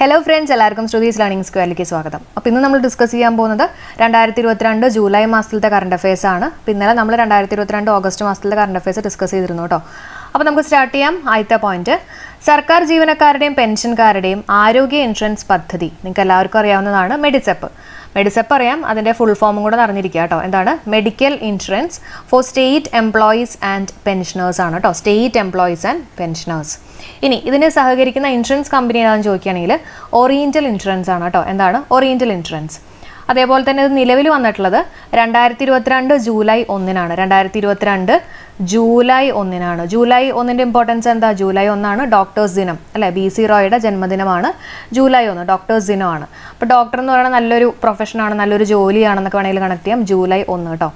Hello friends, എല്ലാവർക്കും Shruthi's learning സ്ക്വയറിലേക്ക് സ്വാഗതം. അപ്പോൾ ഇന്ന് നമ്മൾ ഡിസ്കസ് ചെയ്യാൻ പോകുന്നത് 2022 ജൂലൈ മാസത്തിലത്തെ കറണ്ട് അഫയേഴ്സ് ആണ്. ഇന്നലെ നമ്മൾ 2022 ഓഗസ്റ്റ് മാസത്തിലത്തെ കറണ്ട് അഫയേഴ്സ് ഡിസ്കസ് ചെയ്തിരുന്നു കേട്ടോ. അപ്പോൾ നമുക്ക് സ്റ്റാർട്ട് ചെയ്യാം. ആദ്യത്തെ പോയിന്റ്, സർക്കാർ ജീവനക്കാരുടെയും പെൻഷൻകാരുടെയും ആരോഗ്യ ഇൻഷുറൻസ് പദ്ധതി നിങ്ങൾക്ക് എല്ലാവർക്കും അറിയാവുന്നതാണ് മെഡിസെപ്പ്. മെഡിസെപ്പ് അറിയാം, അതിൻ്റെ ഫുൾ ഫോമും കൂടെ അറിഞ്ഞിരിക്കുക കേട്ടോ. എന്താണ്? Medical insurance four state employees and pensioners ആണ് കേട്ടോ. State employees and pensioners. ഇനി ഇതിനെ സഹകരിക്കുന്ന ഇൻഷുറൻസ് കമ്പനി ഏതാണെന്ന് ചോദിക്കുകയാണെങ്കിൽ ഓറിയന്റൽ ഇൻഷുറൻസ് ആണ് കേട്ടോ. എന്താണ്? Oriental insurance. അതേപോലെ തന്നെ ഇത് നിലവിൽ വന്നിട്ടുള്ളത് 2022 ജൂലൈ 1-നാണ്. 2022 ജൂലൈ 1-നാണ്. ജൂലൈ 1-ന്റെ ഇമ്പോർട്ടൻസ് എന്താ? ജൂലൈ 1 ഡോക്ടേഴ്സ് ദിനം അല്ലേ? BC റോയുടെ ജന്മദിനമാണ് ജൂലൈ 1, ഡോക്ടേഴ്സ് ദിനമാണ്. അപ്പോൾ ഡോക്ടർ എന്ന് പറയുന്നത് നല്ലൊരു പ്രൊഫഷനാണ്, നല്ലൊരു ജോലിയാണെന്നൊക്കെ വേണമെങ്കിൽ കണക്ട് ചെയ്യാം. ജൂലൈ 1 കേട്ടോ.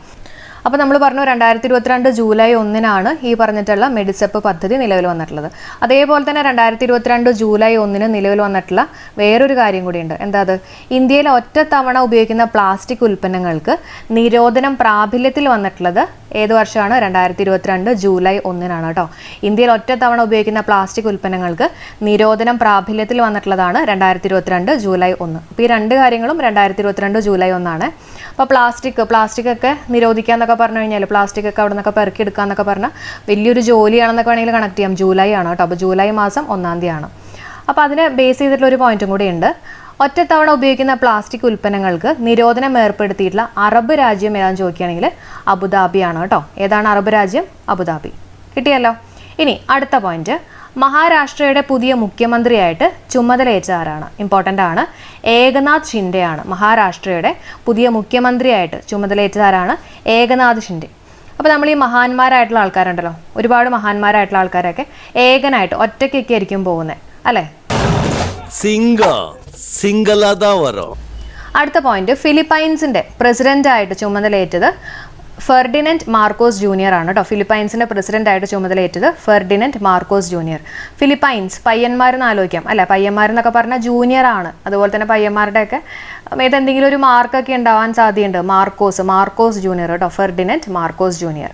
അപ്പോൾ നമ്മൾ പറഞ്ഞു 2022 ജൂലൈ 1-നാണ് ഈ പറഞ്ഞിട്ടുള്ള മെഡിസെപ്പ് പദ്ധതി നിലവിൽ വന്നിട്ടുള്ളത്. അതേപോലെ തന്നെ 2022 ജൂലൈ 1-ന് നിലവിൽ വന്നിട്ടുള്ള വേറൊരു കാര്യം കൂടിയുണ്ട്. എന്താ അത്? ഇന്ത്യയിൽ ഒറ്റത്തവണ ഉപയോഗിക്കുന്ന പ്ലാസ്റ്റിക് ഉൽപ്പന്നങ്ങൾക്ക് നിരോധനം പ്രാബല്യത്തിൽ വന്നിട്ടുള്ളത് ഏത് വർഷമാണ്? 2022 ജൂലൈ 1-നാണ് കേട്ടോ. ഇന്ത്യയിൽ ഒറ്റത്തവണ ഉപയോഗിക്കുന്ന പ്ലാസ്റ്റിക് ഉൽപ്പന്നങ്ങൾക്ക് നിരോധനം പ്രാബല്യത്തിൽ വന്നിട്ടുള്ളതാണ് 2022 ജൂലൈ 1. അപ്പോൾ ഈ രണ്ട് കാര്യങ്ങളും 2022 ജൂലൈ 1-ആണ്. അപ്പോൾ പ്ലാസ്റ്റിക് ഒക്കെ നിരോധിക്കാന്നൊക്കെ പറഞ്ഞു കഴിഞ്ഞാൽ പ്ലാസ്റ്റിക് ഒക്കെ അവിടെ നിന്നൊക്കെ പെറുക്കിയെടുക്കുക എന്നൊക്കെ പറഞ്ഞാൽ വലിയൊരു ജോലിയാണെന്നൊക്കെ വേണമെങ്കിൽ കണക്ട് ചെയ്യാം. ജൂലൈ ആണ് കേട്ടോ. അപ്പോൾ ജൂലൈ മാസം 1-ാം തീയതിയാണ്. അപ്പോൾ അതിനെ ബേസ് ചെയ്തിട്ടുള്ള ഒരു പോയിന്റും കൂടി ഉണ്ട്. ഒറ്റത്തവണ ഉപയോഗിക്കുന്ന പ്ലാസ്റ്റിക് ഉൽപ്പന്നങ്ങൾക്ക് നിരോധനം ഏർപ്പെടുത്തിയിട്ടുള്ള അറബ് രാജ്യം ഏതാണെന്ന് ചോദിക്കുകയാണെങ്കിൽ അബുദാബിയാണ് കേട്ടോ. ഏതാണ് അറബ് രാജ്യം? അബുദാബി. കിട്ടിയല്ലോ. ഇനി അടുത്ത പോയിന്റ്, മഹാരാഷ്ട്രയുടെ പുതിയ മുഖ്യമന്ത്രിയായിട്ട് ചുമതലയേറ്റ ആരാണ്? ഇമ്പോർട്ടൻ്റ് ആണ്. ഏകനാഥ് ഷിൻഡെ ആണ് മഹാരാഷ്ട്രയുടെ പുതിയ മുഖ്യമന്ത്രിയായിട്ട് ചുമതലയേറ്റ ആരാണ്? ഏകനാഥ് ഷിൻഡെ. അപ്പോൾ നമ്മൾ ഈ മഹാന്മാരായിട്ടുള്ള ആൾക്കാരുണ്ടല്ലോ, ഒരുപാട് മഹാന്മാരായിട്ടുള്ള ആൾക്കാരൊക്കെ ഏകനായിട്ട് ഒറ്റയ്ക്കൊക്കെ ആയിരിക്കും പോകുന്നത് അല്ലേ? അടുത്ത പോയിന്റ്, ഫിലിപ്പൈൻസിന്റെ പ്രസിഡന്റായിട്ട് ചുമതലയേറ്റത് ഫെർഡിനൻഡ് മാർക്കോസ് ജൂനിയർ ആണ് കേട്ടോ. ഫിലിപ്പൈൻസിന്റെ പ്രസിഡന്റായിട്ട് ചുമതലയേറ്റത് ഫെർഡിനൻഡ് മാർക്കോസ് ജൂനിയർ. ഫിലിപ്പൈൻസ് പയ്യന്മാരെന്ന് ആലോചിക്കാം അല്ലെ? പയ്യന്മാരെന്നൊക്കെ പറഞ്ഞാൽ ജൂനിയർ ആണ്. അതുപോലെ തന്നെ പയ്യന്മാരുടെയൊക്കെ ഏതെന്തെങ്കിലും ഒരു മാർക്കൊക്കെ ഉണ്ടാവാൻ സാധ്യതയുണ്ട്. മാർക്കോസ് ജൂനിയർ കേട്ടോ. Ferdinand Marcos junior.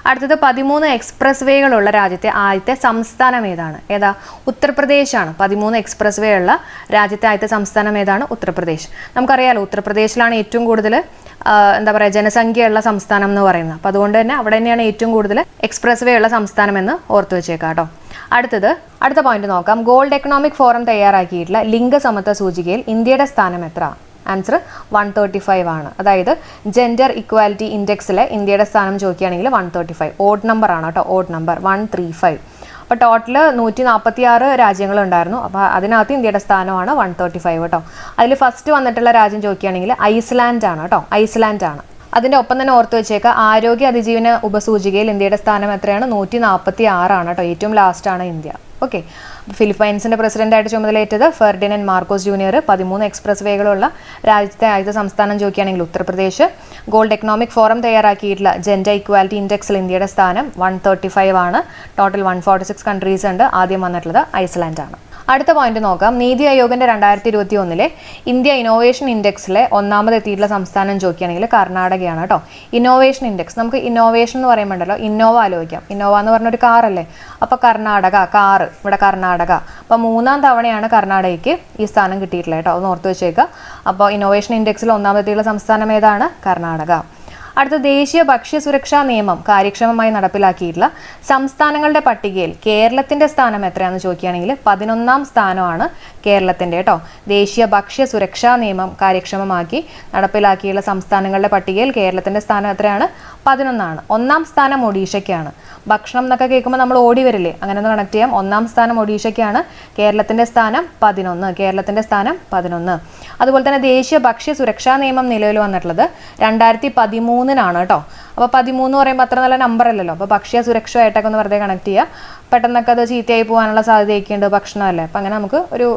അടുത്തത്, 13 എക്സ്പ്രസ് വേകളുള്ള രാജ്യത്തെ ആദ്യത്തെ സംസ്ഥാനം ഏതാണ്? ഏതാ? ഉത്തർപ്രദേശാണ്. 13 എക്സ്പ്രസ് വേ ഉള്ള രാജ്യത്തെ ആദ്യത്തെ സംസ്ഥാനം ഏതാണ്? ഉത്തർപ്രദേശ്. നമുക്കറിയാലോ ഉത്തർപ്രദേശിലാണ് ഏറ്റവും കൂടുതൽ എന്താ പറയുക ജനസംഖ്യയുള്ള സംസ്ഥാനം എന്ന് പറയുന്നത്. അപ്പോൾ അതുകൊണ്ട് തന്നെ അവിടെ തന്നെയാണ് ഏറ്റവും കൂടുതൽ എക്സ്പ്രസ് വേ ഉള്ള സംസ്ഥാനം എന്ന് ഓർത്തു വെച്ചേക്കാം കേട്ടോ. അടുത്ത പോയിന്റ് നോക്കാം. ഗോൾഡ് എക്കണോമിക് ഫോറം തയ്യാറാക്കിയിട്ടുള്ള ലിംഗസമത്വ സൂചികയിൽ ഇന്ത്യയുടെ സ്ഥാനം എത്ര? ആൻസർ 135 ആണ്. അതായത് ജെൻഡർ ഇക്വാലിറ്റി ഇൻഡെക്സിലെ ഇന്ത്യയുടെ സ്ഥാനം ചോദിക്കുകയാണെങ്കിൽ 135. ഓഡ് നമ്പർ ആണ് കേട്ടോ. Odd number 135. അപ്പോൾ ടോട്ടൽ 146 രാജ്യങ്ങളുണ്ടായിരുന്നു. അപ്പോൾ അതിനകത്ത് ഇന്ത്യയുടെ സ്ഥാനമാണ് 135 കേട്ടോ. അതിൽ ഫസ്റ്റ് വന്നിട്ടുള്ള രാജ്യം ചോദിക്കുകയാണെങ്കിൽ ഐസ്ലാൻഡ് ആണ് കേട്ടോ. ഐസ്ലാൻഡ് ആണ്. അതിൻ്റെ ഒപ്പം തന്നെ ഓർത്ത് വെച്ചേക്കുക, ആരോഗ്യ അതിജീവന ഉപസൂചികയിൽ ഇന്ത്യയുടെ സ്ഥാനം എത്രയാണ്? 146 ആണ് കേട്ടോ. ഏറ്റവും ലാസ്റ്റാണ് ഇന്ത്യ. ഓക്കെ. ഫിലിപ്പൈൻസിന്റെ പ്രസിഡന്റായിട്ട് ചുമതലയേറ്റത് ഫെർഡിനൻഡ് മാർക്കോസ് ജൂനിയർ. 13 എക്സ്പ്രസ് വേകളുള്ള രാജ്യത്തെ ആദ്യത്തെ സംസ്ഥാനം ചോദിക്കുകയാണെങ്കിൽ ഉത്തർപ്രദേശ്. ഗോൾഡ് എക്കണോമിക് ഫോറം തയ്യാറാക്കിയിട്ടുള്ള ജെൻഡർ ഇക്വാലിറ്റി ഇൻഡെക്സിൽ ഇന്ത്യയുടെ സ്ഥാനം 135 ആണ്. ടോട്ടൽ 146 കൺട്രീസ് ഉണ്ട്. ആദ്യം വന്നിട്ടുള്ളത് ഐസ്ലാൻഡ് ആണ്. അടുത്ത പോയിന്റ് നോക്കാം. നീതി ആയോഗിന്റെ 2021 ഇന്ത്യ ഇന്നോവേഷൻ ഇൻഡെക്സിലെ ഒന്നാമതെത്തിയിട്ടുള്ള സംസ്ഥാനം ചോദിക്കുകയാണെങ്കിൽ കർണാടകയാണ് കേട്ടോ. ഇന്നോവേഷൻ ഇൻഡെക്സ്, നമുക്ക് ഇന്നോവേഷൻ എന്ന് പറയുമ്പോണ്ടല്ലോ ഇന്നോവ ആലോചിക്കാം. ഇന്നോവ എന്ന് പറഞ്ഞൊരു കാറല്ലേ? അപ്പോൾ കർണാടക, കാറ് ഇവിടെ കർണാടക. അപ്പോൾ 3-ാം തവണയാണ് കർണാടകയ്ക്ക് ഈ സ്ഥാനം കിട്ടിയിട്ടുള്ളത് കേട്ടോ. ഒന്ന് ഓർത്ത് വെച്ചേക്കുക. അപ്പോൾ ഇന്നോവേഷൻ ഇൻഡെക്സിൽ ഒന്നാമതെത്തിയിട്ടുള്ള സംസ്ഥാനം ഏതാണ്? കർണാടക. അടുത്ത, ദേശീയ ഭക്ഷ്യസുരക്ഷാ നിയമം കാര്യക്ഷമമായി നടപ്പിലാക്കിയിട്ടുള്ള സംസ്ഥാനങ്ങളുടെ പട്ടികയിൽ കേരളത്തിന്റെ സ്ഥാനം എത്രയാണെന്ന് ചോദിക്കുകയാണെങ്കിൽ 11-ാം സ്ഥാനമാണ് കേരളത്തിന്റെ കേട്ടോ. ദേശീയ ഭക്ഷ്യസുരക്ഷാ നിയമം കാര്യക്ഷമമാക്കി നടപ്പിലാക്കിയുള്ള സംസ്ഥാനങ്ങളുടെ പട്ടികയിൽ കേരളത്തിന്റെ സ്ഥാനം എത്രയാണ്? 11-ആണ്. 1-ാം സ്ഥാനം ഒഡീഷയ്ക്കാണ്. ഭക്ഷണം എന്നൊക്കെ കേൾക്കുമ്പോൾ നമ്മൾ ഓടി വരില്ലേ? അങ്ങനെ ഒന്ന് കണക്ട് ചെയ്യാം. 1-ാം സ്ഥാനം ഒഡീഷയ്ക്കാണ്. കേരളത്തിന്റെ സ്ഥാനം 11. കേരളത്തിന്റെ സ്ഥാനം 11. അതുപോലെ തന്നെ ദേശീയ ഭക്ഷ്യ സുരക്ഷാ നിയമം നിലവിൽ വന്നിട്ടുള്ളത് 2013-നാണ് കേട്ടോ. അപ്പോൾ 13 എന്ന് പറയുമ്പോൾ അത്ര നല്ല നമ്പർ അല്ലല്ലോ. അപ്പോൾ ഭക്ഷ്യ സുരക്ഷയായിട്ടൊക്കെ ഒന്ന് വെറുതെ കണക്ട് ചെയ്യുക. പെട്ടെന്നൊക്കെ അത് ചീത്തയായി പോകാനുള്ള സാധ്യതയൊക്കെ ഉണ്ട്. ഭക്ഷണമല്ലേ? അപ്പം അങ്ങനെ നമുക്ക് ഒരു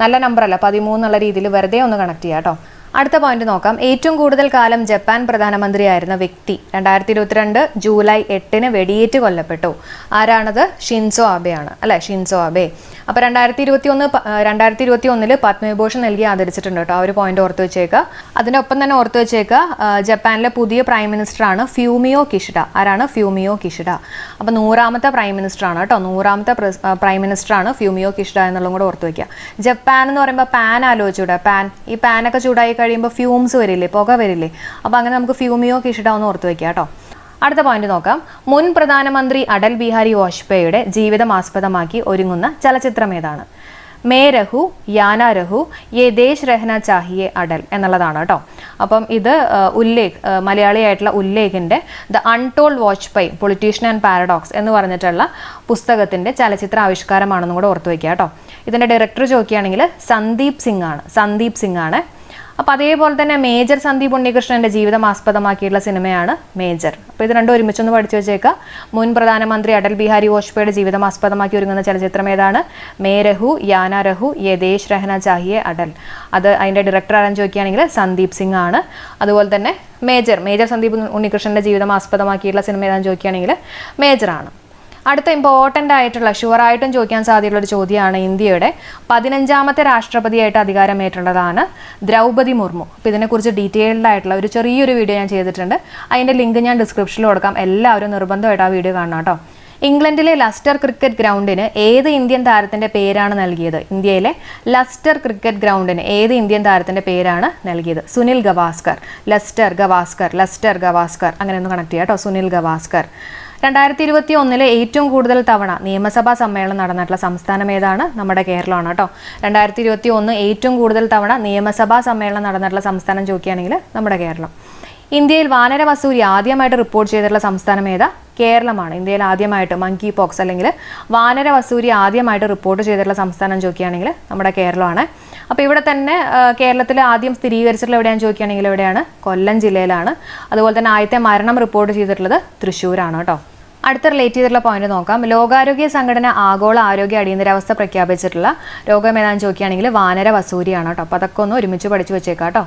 നല്ല നമ്പർ അല്ല 13 എന്നുള്ള രീതിയിൽ വെറുതെ ഒന്ന് കണക്ട് ചെയ്യാം കേട്ടോ. അടുത്ത പോയിന്റ് നോക്കാം. ഏറ്റവും കൂടുതൽ കാലം ജപ്പാൻ പ്രധാനമന്ത്രിയായിരുന്ന വ്യക്തി 2022 ജൂലൈ 8 വെടിയേറ്റ് കൊല്ലപ്പെട്ടു. ആരാണത്? ഷിൻസോ ആബെ ആണ് അല്ലെ, ഷിൻസോ ആബെ. അപ്പോൾ 2021 പത്മവിഭൂഷൺ നൽകി ആദരിച്ചിട്ടുണ്ട് കേട്ടോ. ആ ഒരു പോയിന്റ് ഓർത്ത് വെച്ചേക്കുക. അതിനൊപ്പം തന്നെ ഓർത്ത് വെച്ചേക്കുക, ജപ്പാനിലെ പുതിയ പ്രൈം മിനിസ്റ്റർ ആണ് ഫ്യൂമിയോ കിഷിഡ. ആരാണ്? Fumio Kishida. അപ്പോൾ 100ാമത്തെ പ്രൈം മിനിസ്റ്റർ ആണ് കേട്ടോ. 100ാമത്തെ പ്രൈം മിനിസ്റ്റർ ആണ് ഫ്യൂമിയോ കിഷിഡ എന്നുള്ളതും കൂടെ ഓർത്ത് വെക്കുക. ജപ്പാൻ എന്ന് പറയുമ്പോൾ പാൻ ആലോചിച്ചൂടെ, പാൻ. ഈ പാനൊക്കെ ചൂടായി കഴിയുമ്പോൾ ഫ്യൂംസ് വരില്ലേ, പുക വരില്ലേ. അപ്പോൾ അങ്ങനെ നമുക്ക് ഫ്യൂമിയോ കിഷിഡ ഒന്ന് ഓർത്ത് വെക്കുക കേട്ടോ. അടുത്ത പോയിന്റ് നോക്കാം. മുൻ പ്രധാനമന്ത്രി അടൽ ബിഹാരി വാജ്പേയിയുടെ ജീവിതം ആസ്പദമാക്കി ഒരുങ്ങുന്ന ചലച്ചിത്രം ഏതാണ്? മേ രഹു, യാന രഹു, യേ ദേശ് രഹന ചാഹിയെ അടൽ എന്നുള്ളതാണ് കേട്ടോ. അപ്പം ഇത് മലയാളിയായിട്ടുള്ള ഉല്ലേഖിൻ്റെ the untold Vajpayee politician and paradox എന്ന് പറഞ്ഞിട്ടുള്ള പുസ്തകത്തിൻ്റെ ചലച്ചിത്ര ആവിഷ്കാരമാണെന്നും കൂടെ ഓർത്ത് വയ്ക്കുക കേട്ടോ. ഇതിൻ്റെ ഡയറക്ടർ ചോദിക്കുകയാണെങ്കിൽ സന്ദീപ് സിംഗ് ആണ്. അപ്പോൾ അതേപോലെ തന്നെ മേജർ സന്ദീപ് ഉണ്ണികൃഷ്ണൻ്റെ ജീവിതം ആസ്പദമാക്കിയിട്ടുള്ള സിനിമയാണ് മേജർ. അപ്പോൾ ഇത് രണ്ടും ഒരുമിച്ചൊന്ന് പഠിച്ചു വെച്ചേക്കുക. മുൻ പ്രധാനമന്ത്രി അടൽ ബിഹാരി വാജ്പേയിയുടെ ജീവിതം ആസ്പദമാക്കി ഒരുങ്ങുന്ന ചലച്ചിത്രം ഏതാണ്? മേ രഹു, യാന രഹു, യേ ദേശ് രഹന ചാഹിയെ അടൽ. അത് അതിൻ്റെ ഡയറക്ടർ ആരാന്ന് ചോദിക്കുകയാണെങ്കിൽ സന്ദീപ് സിംഗ് ആണ്. അതുപോലെ തന്നെ മേജർ സന്ദീപ് ഉണ്ണികൃഷ്ണൻ്റെ ജീവിതം ആസ്പദമാക്കിയിട്ടുള്ള സിനിമ ഏതാണെന്ന് ചോദിക്കുകയാണെങ്കിൽ മേജറാണ്. അടുത്ത ഇമ്പോർട്ടൻ്റ് ആയിട്ടുള്ള ഷുവറായിട്ടും ചോദിക്കാൻ സാധ്യതയുള്ള ഒരു ചോദ്യമാണ് ഇന്ത്യയുടെ 15ാമത്തെ രാഷ്ട്രപതിയായിട്ട് അധികാരമേറ്റുള്ളതാണ് ദ്രൗപദി മുർമു. അപ്പോൾ ഇതിനെക്കുറിച്ച് ഡീറ്റെയിൽഡ് ആയിട്ടുള്ള ഒരു ചെറിയൊരു വീഡിയോ ഞാൻ ചെയ്തിട്ടുണ്ട്. അതിൻ്റെ ലിങ്ക് ഞാൻ ഡിസ്ക്രിപ്ഷനിൽ കൊടുക്കാം. എല്ലാവരും നിർബന്ധമായിട്ട് ആ വീഡിയോ കാണണം കേട്ടോ. ഇംഗ്ലണ്ടിലെ ലസ്റ്റർ ക്രിക്കറ്റ് ഗ്രൗണ്ടിന് ഏത് ഇന്ത്യൻ താരത്തിൻ്റെ പേരാണ് നൽകിയത്? ഇന്ത്യയിലെ ലസ്റ്റർ ക്രിക്കറ്റ് ഗ്രൗണ്ടിന് ഏത് ഇന്ത്യൻ താരത്തിൻ്റെ പേരാണ് നൽകിയത്? സുനിൽ ഗവാസ്കർ. ലസ്റ്റർ ഗവാസ്കർ അങ്ങനെ ഒന്ന് കണക്ട് ചെയ്യാം കേട്ടോ. സുനിൽ ഗവാസ്കർ. 2021 ഏറ്റവും കൂടുതൽ തവണ നിയമസഭാ സമ്മേളനം നടന്നിട്ടുള്ള സംസ്ഥാനം ഏതാണ്? നമ്മുടെ കേരളമാണ് കേട്ടോ. 2021 ഏറ്റവും കൂടുതൽ തവണ നിയമസഭാ സമ്മേളനം നടന്നിട്ടുള്ള സംസ്ഥാനം ചോദിക്കുകയാണെങ്കിൽ നമ്മുടെ കേരളം. ഇന്ത്യയിൽ വാനര വസൂരി ആദ്യമായിട്ട് റിപ്പോർട്ട് ചെയ്തിട്ടുള്ള സംസ്ഥാനം ഏതാ? കേരളമാണ്. ഇന്ത്യയിൽ ആദ്യമായിട്ട് മങ്കി പോക്സ് അല്ലെങ്കിൽ വാനര വസൂരി ആദ്യമായിട്ട് റിപ്പോർട്ട് ചെയ്തിട്ടുള്ള സംസ്ഥാനം ചോദിക്കുകയാണെങ്കിൽ നമ്മുടെ കേരളമാണ്. അപ്പോൾ ഇവിടെ തന്നെ കേരളത്തിൽ ആദ്യം സ്ഥിരീകരിച്ചിട്ടുള്ള എവിടെയാണെന്ന് ചോദിക്കുകയാണെങ്കിൽ എവിടെയാണ്? കൊല്ലം ജില്ലയിലാണ്. അതുപോലെ തന്നെ ആദ്യത്തെ മരണം റിപ്പോർട്ട് ചെയ്തിട്ടുള്ളത് തൃശ്ശൂരാണ് കേട്ടോ. അടുത്ത റിലേറ്റ് ചെയ്തിട്ടുള്ള പോയിന്റ് നോക്കാം. ലോകാരോഗ്യ സംഘടന ആഗോള ആരോഗ്യ അടിയന്തരാവസ്ഥ പ്രഖ്യാപിച്ചിട്ടുള്ള രോഗം ഏതാണെന്ന് ചോദിക്കുകയാണെങ്കിൽ വാനര വസൂരിയാണ് കേട്ടോ. അപ്പോൾ അതൊക്കെ ഒന്ന് ഒരുമിച്ച് പഠിച്ചു വെച്ചേക്കാം കേട്ടോ.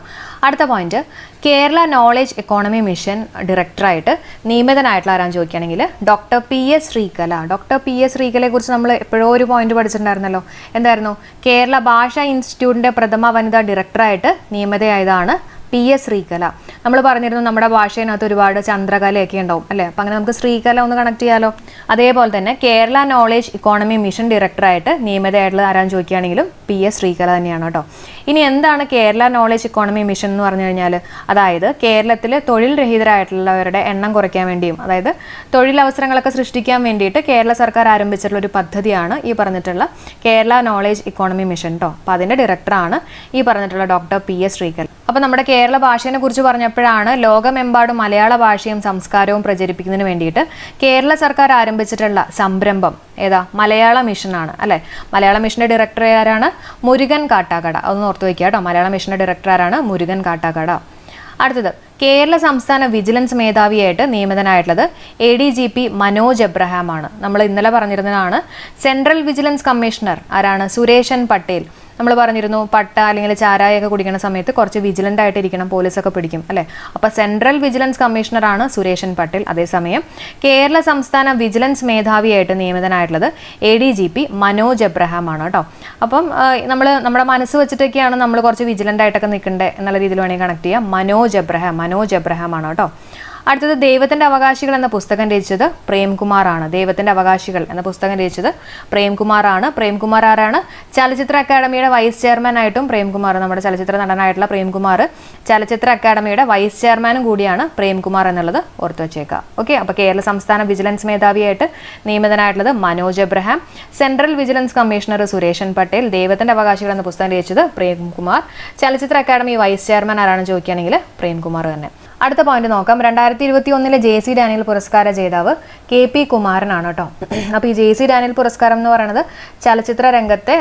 അടുത്ത point, Kerala knowledge economy mission ഡയറക്ടറായിട്ട് നിയമിതനായിട്ടുള്ള ആരാന്ന് ചോദിക്കുകയാണെങ്കിൽ doctor PS Sreekala. Doctor PS ശ്രീകലയെ കുറിച്ച് നമ്മൾ എപ്പോഴോ ഒരു പോയിന്റ് പഠിച്ചിട്ടുണ്ടായിരുന്നല്ലോ. എന്തായിരുന്നു? കേരള ഭാഷാ ഇൻസ്റ്റിറ്റ്യൂട്ടിൻ്റെ പ്രഥമ വനിതാ ഡയറക്ടറായിട്ട് നിയമിതയായതാണ് PS ശ്രീകല. നമ്മൾ പറഞ്ഞിരുന്നു നമ്മുടെ ഭാഷയിനകത്ത് ഒരുപാട് ചന്ദ്രകലയൊക്കെ ഉണ്ടാവും അല്ലേ. അപ്പം അങ്ങനെ നമുക്ക് ശ്രീകല ഒന്ന് കണക്ട് ചെയ്യാലോ. അതേപോലെ തന്നെ കേരള നോളേജ് ഇക്കോണമി മിഷൻ ഡയറക്ടറായിട്ട് നിയമിതയായിട്ടുള്ള ആരാന്ന് ചോദിക്കുകയാണെങ്കിലും PS ശ്രീകല തന്നെയാണ് കേട്ടോ. ഇനി എന്താണ് കേരള നോളേജ് ഇക്കോണമി മിഷൻ എന്ന് പറഞ്ഞു കഴിഞ്ഞാൽ? അതായത് കേരളത്തിൽ തൊഴിൽ രഹിതരായിട്ടുള്ളവരുടെ എണ്ണം കുറയ്ക്കാൻ വേണ്ടിയും അതായത് തൊഴിലവസരങ്ങളൊക്കെ സൃഷ്ടിക്കാൻ വേണ്ടിയിട്ട് കേരള സർക്കാർ ആരംഭിച്ചിട്ടുള്ള ഒരു പദ്ധതിയാണ് ഈ പറഞ്ഞിട്ടുള്ള കേരള നോളേജ് ഇക്കോണമി മിഷൻ കേട്ടോ. അപ്പോൾ അതിൻ്റെ ഡയറക്ടറാണ് ഈ പറഞ്ഞിട്ടുള്ള ഡോക്ടർ PS ശ്രീകല. അപ്പോൾ നമ്മുടെ കേരള ഭാഷയെ കുറിച്ച് പറഞ്ഞപ്പോഴാണ് ലോകമെമ്പാടും മലയാള ഭാഷയും സംസ്കാരവും പ്രചരിപ്പിക്കുന്നതിന് വേണ്ടിയിട്ട് കേരള സർക്കാർ ആരംഭിച്ചിട്ടുള്ള സംരംഭം ഏതാ? മലയാള മിഷനാണ് അല്ലേ. മലയാള മിഷൻ്റെ ഡയറക്ടർ ആരാണ്? മുരുകൻ കാട്ടാക്കട. അതൊന്ന് ഓർത്ത് വയ്ക്കുക കേട്ടോ. മലയാള മിഷൻ്റെ ഡയറക്ടർ ആരാണ്? മുരുകൻ കാട്ടാക്കട. അടുത്തത്, കേരള സംസ്ഥാന വിജിലൻസ് മേധാവിയായിട്ട് നിയമിതനായിട്ടുള്ളത് ADGP മനോജ് എബ്രഹാം ആണ്. നമ്മൾ ഇന്നലെ പറഞ്ഞിരുന്നതാണ്. സെൻട്രൽ വിജിലൻസ് കമ്മീഷണർ ആരാണ്? സുരേഷൻ പട്ടേൽ. നമ്മൾ പറഞ്ഞിരുന്നു പട്ട അല്ലെങ്കിൽ ചാരായൊക്കെ കുടിക്കുന്ന സമയത്ത് കുറച്ച് വിജിലൻ്റ് ആയിട്ട് ഇരിക്കണം, പോലീസൊക്കെ പിടിക്കും അല്ലേ. അപ്പോൾ സെൻട്രൽ വിജിലൻസ് കമ്മീഷണറാണ് സുരേഷൻ പട്ടേൽ. അതേസമയം കേരള സംസ്ഥാന വിജിലൻസ് മേധാവിയായിട്ട് നിയമിതനായിട്ടുള്ളത് ADGP മനോജ് എബ്രഹാം ആണ് കേട്ടോ. അപ്പം നമ്മുടെ മനസ്സ് വെച്ചിട്ടൊക്കെയാണ് നമ്മൾ കുറച്ച് വിജിലൻ്റ് ആയിട്ടൊക്കെ നിൽക്കേണ്ടത് എന്നുള്ള രീതിയിൽ വേണമെങ്കിൽ കണക്ട് ചെയ്യാം. മനോജ് എബ്രഹാം ആണ് കേട്ടോ. അടുത്തത്, ദൈവത്തിൻ്റെ അവകാശികൾ എന്ന പുസ്തകം രചിച്ചത് പ്രേംകുമാർ ആണ്. ദൈവത്തിൻ്റെ അവകാശികൾ എന്ന പുസ്തകം രചിച്ചത് പ്രേംകുമാർ ആണ്. പ്രേംകുമാർ ആരാണ്? ചലച്ചിത്ര അക്കാദമിയുടെ വൈസ് ചെയർമാൻ ആയിട്ടും പ്രേംകുമാർ, നമ്മുടെ ചലച്ചിത്ര നടനായിട്ടുള്ള പ്രേംകുമാർ ചലച്ചിത്ര അക്കാദമിയുടെ വൈസ് ചെയർമാനും കൂടിയാണ് പ്രേംകുമാർ എന്നുള്ളത് ഓർത്തു വെച്ചേക്കാം. ഓക്കെ. അപ്പോൾ കേരള സംസ്ഥാന വിജിലൻസ് മേധാവിയായിട്ട് നിയമിതനായിട്ടുള്ളത് Manoj Abraham. Central vigilance commissioner Sureshan Patel. ദൈവത്തിൻ്റെ അവകാശികൾ എന്ന പുസ്തകം രചിച്ചത് പ്രേംകുമാർ. ചലച്ചിത്ര അക്കാദമി വൈസ് ചെയർമാൻ ആരാണെന്ന് ചോദിക്കുകയാണെങ്കിൽ പ്രേംകുമാർ തന്നെ. അടുത്ത പോയിന്റ് നോക്കാം. 2021 JC ഡാനിയൽ പുരസ്കാര ജേതാവ് KP കുമാരനാണ് കേട്ടോ. അപ്പോൾ ഈ JC ഡാനിയൽ പുരസ്കാരം എന്ന് പറയുന്നത് ചലച്ചിത്ര രംഗത്തെ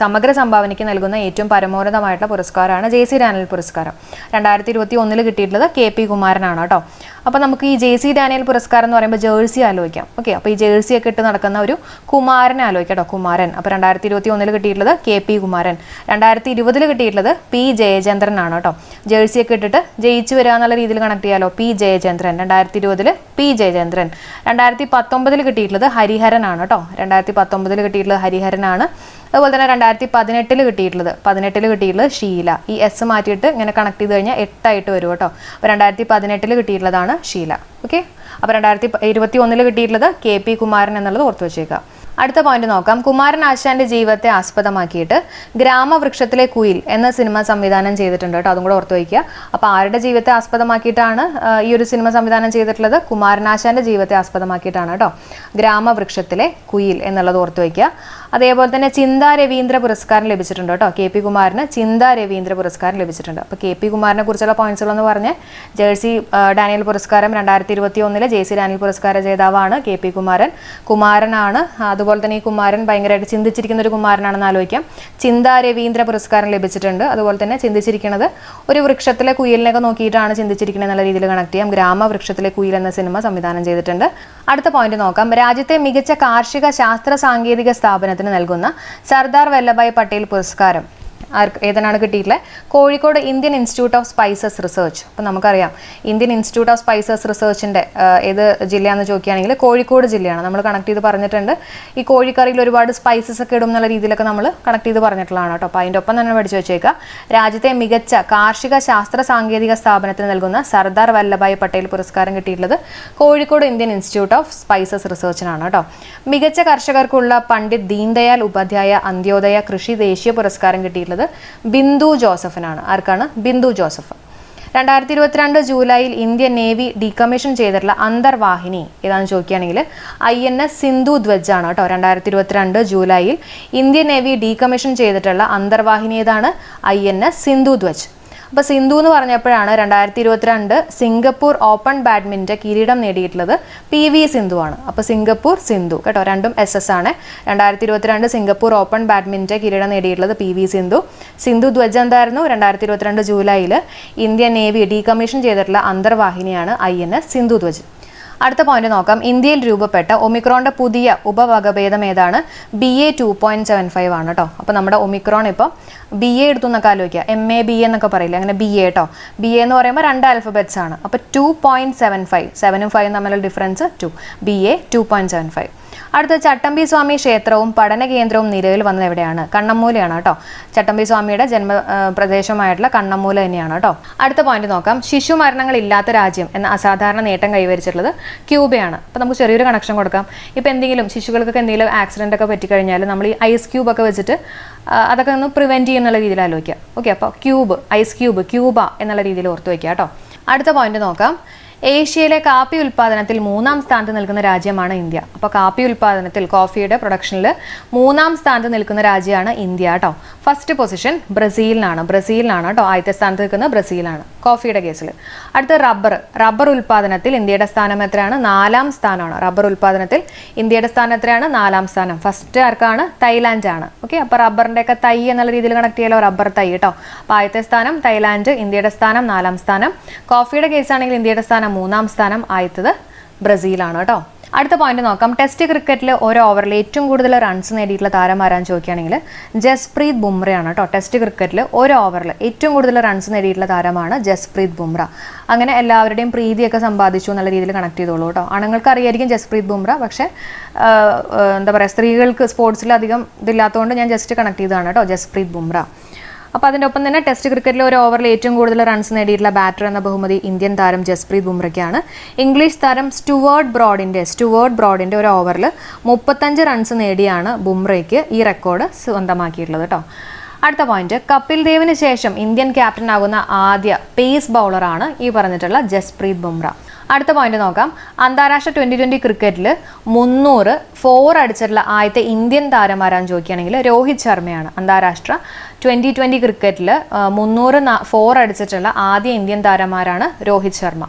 സമഗ്ര സംഭാവനയ്ക്ക് നൽകുന്ന ഏറ്റവും പരമോന്നതമായിട്ടുള്ള പുരസ്കാരമാണ് JC ഡാനിയൽ പുരസ്കാരം. 2021 കിട്ടിയിട്ടുള്ളത് KP കുമാരനാണ് കേട്ടോ. അപ്പോൾ നമുക്ക് ഈ JC ഡാനിയൽ പുരസ്കാരം എന്ന് പറയുമ്പോൾ ജേഴ്സി ആലോചിക്കാം. ഓക്കെ, അപ്പോൾ ഈ ജേഴ്സി ഒക്കെ ഇട്ട് നടക്കുന്ന ഒരു കുമാരനെ ആലോചിക്കാം കേട്ടോ, കുമാരൻ. അപ്പോൾ 2021 കിട്ടിയിട്ടുള്ളത് KP കുമാരൻ. 2020 കിട്ടിയിട്ടുള്ളത് P ജയചന്ദ്രൻ ആണ് കേട്ടോ. ജേഴ്സി ഒക്കെ ഇട്ടിട്ട് ജയിച്ചു വരിക എന്നുള്ള രീതിയിൽ കണക്ട് ചെയ്യാലോ. P ജയചന്ദ്രൻ. 2020 P ജയചന്ദ്രൻ. 2019 കിട്ടിയിട്ടുള്ളത് ഹരിഹരൻ ആണ് കേട്ടോ. 2019 കിട്ടിയിട്ടുള്ളത് ഹരിഹരനാണ്. അതുപോലെ തന്നെ 2018 കിട്ടിയിട്ടുള്ളത് ഷീല. ഈ എസ് മാറ്റിയിട്ട് ഇങ്ങനെ കണക്ട് ചെയ്ത് കഴിഞ്ഞാൽ 8 ആയിട്ട് വരും കേട്ടോ. അപ്പോൾ 2018 കിട്ടിയിട്ടുള്ളതാണ് ഷീല. ഓക്കെ, അപ്പോൾ 2021 കിട്ടിയിട്ടുള്ളത് KP കുമാരൻ എന്നുള്ളത് ഓർത്ത് വെച്ചേക്കുക. അടുത്ത പോയിന്റ് നോക്കാം. കുമാരൻ ആശാന്റെ ജീവിതത്തെ ആസ്പദമാക്കിയിട്ട് ഗ്രാമവൃക്ഷത്തിലെ കുയിൽ എന്ന സിനിമ സംവിധാനം ചെയ്തിട്ടുണ്ട് കേട്ടോ. അതും കൂടെ ഓർത്ത് വയ്ക്കുക. അപ്പോൾ ആരുടെ ജീവിതത്തെ ആസ്പദമാക്കിയിട്ടാണ് ഈ ഒരു സിനിമ സംവിധാനം ചെയ്തിട്ടുള്ളത്? കുമാരനാശാന്റെ ജീവിതത്തെ ആസ്പദമാക്കിയിട്ടാണ് കേട്ടോ. ഗ്രാമവൃക്ഷത്തിലെ കുയിൽ എന്നുള്ളത് ഓർത്ത് വയ്ക്കുക. അതേപോലെ തന്നെ ചിന്താ രവീന്ദ്ര പുരസ്കാരം ലഭിച്ചിട്ടുണ്ട് കേട്ടോ. KP കുമാരന് ചിന്താ രവീന്ദ്ര പുരസ്കാരം ലഭിച്ചിട്ടുണ്ട്. അപ്പോൾ KP കുമാരനെ കുറിച്ചുള്ള പോയിന്റ്സുകളെന്ന് പറഞ്ഞ് JC ഡാനിയൽ പുരസ്കാരം 2021 JC ഡാനിയൽ പുരസ്കാര ജേതാവാണ് KP കുമാരൻ. കുമാരനാണ്. അതുപോലെ തന്നെ ഈ കുമാരൻ ഭയങ്കരമായിട്ട് ചിന്തിച്ചിരിക്കുന്ന ഒരു കുമാരനാണെന്ന് ആലോചിക്കാം. ചിന്താ രവീന്ദ്ര പുരസ്കാരം ലഭിച്ചിട്ടുണ്ട്. അതുപോലെ തന്നെ ചിന്തിച്ചിരിക്കുന്നത് ഒരു വൃക്ഷത്തിലെ കുയിലിനൊക്കെ നോക്കിയിട്ടാണ് ചിന്തിച്ചിരിക്കുന്നത് എന്നുള്ള രീതിയിൽ കണക്ട് ചെയ്യാം. ഗ്രാമവൃക്ഷത്തിലെ കുയിൽ എന്ന സിനിമ സംവിധാനം ചെയ്തിട്ടുണ്ട്. അടുത്ത പോയിന്റ് നോക്കാം. രാജ്യത്തെ മികച്ച കാർഷിക ശാസ്ത്ര സാങ്കേതിക സ്ഥാപനത്തിന് നൽകുന്ന സർദാർ വല്ലഭായ് പട്ടേൽ പുരസ്കാരം ഏതാണ് കിട്ടിയിട്ടുള്ളത്? Kozhikode Indian institute of spices research. അപ്പോൾ നമുക്കറിയാം ഇന്ത്യൻ ഇൻസ്റ്റിറ്റ്യൂട്ട് ഓഫ് സ്പൈസസ് റിസർച്ചിൻ്റെ ഏത് ജില്ലയാണെന്ന് ചോദിക്കുകയാണെങ്കിൽ കോഴിക്കോട് ജില്ലയാണ്. നമ്മൾ കണക്ട് ചെയ്ത് പറഞ്ഞിട്ടുണ്ട്. ഈ കോഴിക്കറിയിൽ ഒരുപാട് സ്പൈസസ് ഒക്കെ ഇടും എന്നുള്ള രീതിയിലൊക്കെ നമ്മൾ കണക്ട് ചെയ്ത് പറഞ്ഞിട്ടുള്ളതാണ് കേട്ടോ. അപ്പോൾ അതിൻ്റെ ഒപ്പം തന്നെ പഠിച്ചു വെച്ചേക്കുക. രാജ്യത്തെ മികച്ച കാർഷിക ശാസ്ത്ര സാങ്കേതിക സ്ഥാപനത്തിന് നൽകുന്ന സർദാർ വല്ലഭായ് പട്ടേൽ പുരസ്കാരം കിട്ടിയിട്ടുള്ളത് Kozhikode Indian institute of spices റിസർച്ചിനാണ് കേട്ടോ. മികച്ച കർഷകർക്കുള്ള പണ്ഡിറ്റ് ദീൻദയാൽ ഉപാധ്യായ അന്ത്യോദയ കൃഷി ദേശീയ പുരസ്കാരം കിട്ടിയിട്ടുള്ളത് ബിന്ദു ജോസഫിനാണ്. ആർക്കാണ്? ബിന്ദു ജോസഫ്. 2022 ജൂലൈയിൽ ഇന്ത്യൻ നേവി ഡീകമ്മീഷൻ ചെയ്തിട്ടുള്ള അന്തർവാഹിനി ഏതാണെന്ന് ചോദിക്കുകയാണെങ്കിൽ INS സിന്ധു ധ്വജ് ആണ് കേട്ടോ. 2022 ജൂലൈയിൽ ഇന്ത്യൻ നേവി ഡീകമ്മീഷൻ ചെയ്തിട്ടുള്ള അന്തർവാഹിനി ഏതാണ്? INS സിന്ധു ധ്വജ്. അപ്പോൾ സിന്ധു എന്ന് പറഞ്ഞപ്പോഴാണ് 2022 സിംഗപ്പൂർ ഓപ്പൺ ബാഡ്മിൻ്റൺ കിരീടം നേടിയിട്ടുള്ളത് PV സിന്ധു ആണ്. അപ്പോൾ സിംഗപ്പൂർ സിന്ധു കേട്ടോ, രണ്ടും SS ആണ്. 2022 സിംഗപ്പൂർ ഓപ്പൺ ബാഡ്മിൻ്റൺ കിരീടം നേടിയിട്ടുള്ളത് PV സിന്ധു. സിന്ധു ധ്വജ് എന്തായിരുന്നു? 2022 ജൂലൈയിൽ ഇന്ത്യൻ നേവി ഡീകമ്മീഷൻ ചെയ്തിട്ടുള്ള അന്തർവാഹിനിയാണ് INS സിന്ധു ധ്വജ്. അടുത്ത പോയിന്റ് നോക്കാം. ഇന്ത്യയിൽ രൂപപ്പെട്ട ഒമിക്രോണിന്റെ പുതിയ ഉപവകഭേദം ഏതാണ്? BA 2.75 ആണ് കേട്ടോ. അപ്പോൾ നമ്മുടെ ഒമിക്രോൺ ഇപ്പോൾ BA എടുത്തു എന്നൊക്കെ ആലോചിക്കുക. MA BA എന്നൊക്കെ പറയില്ല, അങ്ങനെ BA കേട്ടോ. BA എന്ന് പറയുമ്പോൾ 2 ആൽഫബറ്റ്സ് ആണ്. അപ്പോൾ 2.75, 7ഉം 5ഉം തമ്മിലുള്ള ഡിഫറൻസ് 2. BA 2.75. അടുത്ത ചട്ടമ്പി സ്വാമി ക്ഷേത്രവും പഠന കേന്ദ്രവും നിലവിൽ വന്നത് എവിടെയാണ്? കണ്ണമ്മൂലയാണ് കേട്ടോ. ചട്ടമ്പി സ്വാമിയുടെ ജന്മ പ്രദേശമായിട്ടുള്ള കണ്ണമ്മൂല തന്നെയാണ് കേട്ടോ. അടുത്ത പോയിന്റ് നോക്കാം. ശിശു മരണങ്ങൾ ഇല്ലാത്ത രാജ്യം എന്ന അസാധാരണ നേട്ടം കൈവരിച്ചിട്ടുള്ളത് ക്യൂബയാണ്. അപ്പോൾ നമുക്ക് ചെറിയൊരു കണക്ഷൻ കൊടുക്കാം. ഇപ്പോൾ എന്തെങ്കിലും ശിശുക്കൾക്കൊക്കെ എന്തെങ്കിലും ആക്സിഡൻ്റ് ഒക്കെ പറ്റിക്കഴിഞ്ഞാൽ നമ്മൾ ഈ ഐസ് ക്യൂബ് ഒക്കെ വെച്ചിട്ട് അതൊക്കെ ഒന്ന് പ്രിവെൻറ്റ് ചെയ്യുന്നുള്ള രീതിയിൽ ആലോചിക്കുക. ഓക്കെ, അപ്പോൾ ക്യൂബ്, ഐസ് ക്യൂബ്, ക്യൂബ എന്നുള്ള രീതിയിൽ ഓർത്ത് വയ്ക്കുക കേട്ടോ. അടുത്ത പോയിന്റ് നോക്കാം. ഏഷ്യയിലെ കാപ്പി ഉൽപ്പാദനത്തിൽ 3ാം സ്ഥാനത്ത് നിൽക്കുന്ന രാജ്യമാണ് ഇന്ത്യ. അപ്പോൾ കാപ്പി ഉൽപ്പാദനത്തിൽ കോഫിയുടെ പ്രൊഡക്ഷനിൽ 3ാം സ്ഥാനത്ത് നിൽക്കുന്ന രാജ്യമാണ് ഇന്ത്യ കേട്ടോ. ഫസ്റ്റ് പൊസിഷൻ ബ്രസീലിനാണ് കേട്ടോ. ആദ്യത്തെ സ്ഥാനത്ത് നിൽക്കുന്നത് ബ്രസീലാണ് കോഫിയുടെ കേസിൽ. അടുത്ത റബ്ബർ ഉൽപ്പാദനത്തിൽ ഇന്ത്യയുടെ സ്ഥാനം എത്രയാണ്? 4ാം സ്ഥാനമാണ്. റബ്ബർ ഉൽപ്പാദനത്തിൽ ഇന്ത്യയുടെ സ്ഥാനം എത്രയാണ്? 4ാം സ്ഥാനം. ഫസ്റ്റ് ആർക്കാണ്? തായ്ലാൻഡ് ആണ്. ഓക്കെ, അപ്പോൾ റബ്ബറിൻ്റെ ഒക്കെ തൈ എന്നുള്ള രീതിയിൽ കണക്ട് ചെയ്യാലോ, റബ്ബർ തൈ കേട്ടോ. അപ്പോൾ ആദ്യത്തെ സ്ഥാനം തായ്ലാൻഡ്, ഇന്ത്യയുടെ സ്ഥാനം 4ാം സ്ഥാനം. കോഫിയുടെ കേസാണെങ്കിൽ ഇന്ത്യയുടെ സ്ഥാനം 3ാം സ്ഥാനം, ആദ്യത്തത് ബ്രസീലാണ് കേട്ടോ. അടുത്ത പോയിന്റ് നോക്കാം. ടെസ്റ്റ് ക്രിക്കറ്റിൽ ഒരു ഓവറിൽ ഏറ്റവും കൂടുതൽ റൺസ് നേടിയിട്ടുള്ള താരം ആരാന്ന് ചോദിക്കുകയാണെങ്കിൽ ജസ്പ്രീത് ബുംറയാണ് കേട്ടോ. ടെസ്റ്റ് ക്രിക്കറ്റിൽ ഒരു ഓവറിൽ ഏറ്റവും കൂടുതൽ റൺസ് നേടിയിട്ടുള്ള താരമാണ് ജസ്പ്രീത് ബുംറ. അങ്ങനെ എല്ലാവരുടെയും പ്രീതിയൊക്കെ സമ്പാദിച്ചു എന്നുള്ള രീതിയിൽ കണക്ട് ചെയ്തോളൂ കേട്ടോ. ആണുങ്ങൾക്ക് അറിയായിരിക്കും ജസ്പ്രീത് ബുംറ, പക്ഷേ എന്താ പറയുക, സ്ത്രീകൾക്ക് സ്പോർട്സിൽ അധികം ഇതില്ലാത്തതുകൊണ്ട് ഞാൻ ജസ്റ്റ് കണക്ട് ചെയ്തതാണ് കേട്ടോ, ജസ്പ്രീത് ബുംറ. അപ്പോൾ അതിൻ്റെ ഒപ്പം തന്നെ ടെസ്റ്റ് ക്രിക്കറ്റിൽ ഒരു ഓവറിൽ ഏറ്റവും കൂടുതൽ റൺസ് നേടിയിട്ടുള്ള ബാറ്റർ എന്ന ബഹുമതി ഇന്ത്യൻ താരം ജസ്പ്രീത് ബുംറയ്ക്കാണ്. ഇംഗ്ലീഷ് താരം സ്റ്റുവേർട്ട് ബ്രോഡിൻ്റെ ഒരു ഓവറിൽ 35 റൺസ് നേടിയാണ് ബുംറയ്ക്ക് ഈ റെക്കോർഡ് സ്വന്തമാക്കിയിട്ടുള്ളത് കേട്ടോ. അടുത്ത പോയിന്റ്, കപിൽ ദേവിന് ശേഷം ഇന്ത്യൻ ക്യാപ്റ്റൻ ആകുന്ന ആദ്യ പേസ് ബൗളറാണ് ഈ പറഞ്ഞിട്ടുള്ള ജസ്പ്രീത് ബുംറ. അടുത്ത പോയിന്റ് നോക്കാം. അന്താരാഷ്ട്ര 2020 ക്രിക്കറ്റിൽ 300 അടിച്ചിട്ടുള്ള ആദ്യത്തെ ഇന്ത്യൻ താരമാരാന്ന് ചോദിക്കുകയാണെങ്കിൽ രോഹിത് ശർമ്മയാണ്. അന്താരാഷ്ട്ര 2020 ക്രിക്കറ്റിൽ 300 അടിച്ചിട്ടുള്ള ആദ്യ ഇന്ത്യൻ താരമാരാണ് രോഹിത് ശർമ്മ.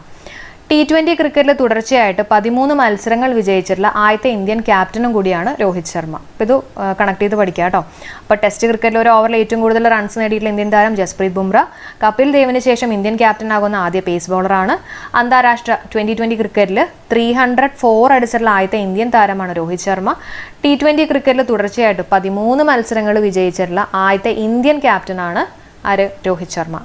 T20 ക്രിക്കറ്റിൽ തുടർച്ചയായിട്ട് 13 മത്സരങ്ങൾ വിജയിച്ചിട്ടുള്ള ആദ്യത്തെ ഇന്ത്യൻ ക്യാപ്റ്റനും കൂടിയാണ് രോഹിത് ശർമ്മ. അപ്പോൾ ഇത് കണക്ട് ചെയ്ത് പഠിക്കുക കേട്ടോ. അപ്പോൾ ടെസ്റ്റ് ക്രിക്കറ്റിൽ ഒരു ഓവറിൽ ഏറ്റവും കൂടുതൽ റൺസ് നേടിയിട്ടുള്ള ഇന്ത്യൻ താരം ജസ്പ്രീത് ബുംറ. കപിൽ ദേവിന് ശേഷം ഇന്ത്യൻ ക്യാപ്റ്റൻ ആകുന്ന ആദ്യ പേസ് ബോളറാണ്. അന്താരാഷ്ട്ര 2020 ക്രിക്കറ്റിൽ 304 അടിച്ചിട്ടുള്ള ആദ്യത്തെ ഇന്ത്യൻ താരമാണ് രോഹിത് ശർമ്മ. T20 ക്രിക്കറ്റിൽ തുടർച്ചയായിട്ട് 13 മത്സരങ്ങൾ വിജയിച്ചിട്ടുള്ള ആദ്യത്തെ ഇന്ത്യൻ ക്യാപ്റ്റനാണ് രോഹിത് ശർമ്മ.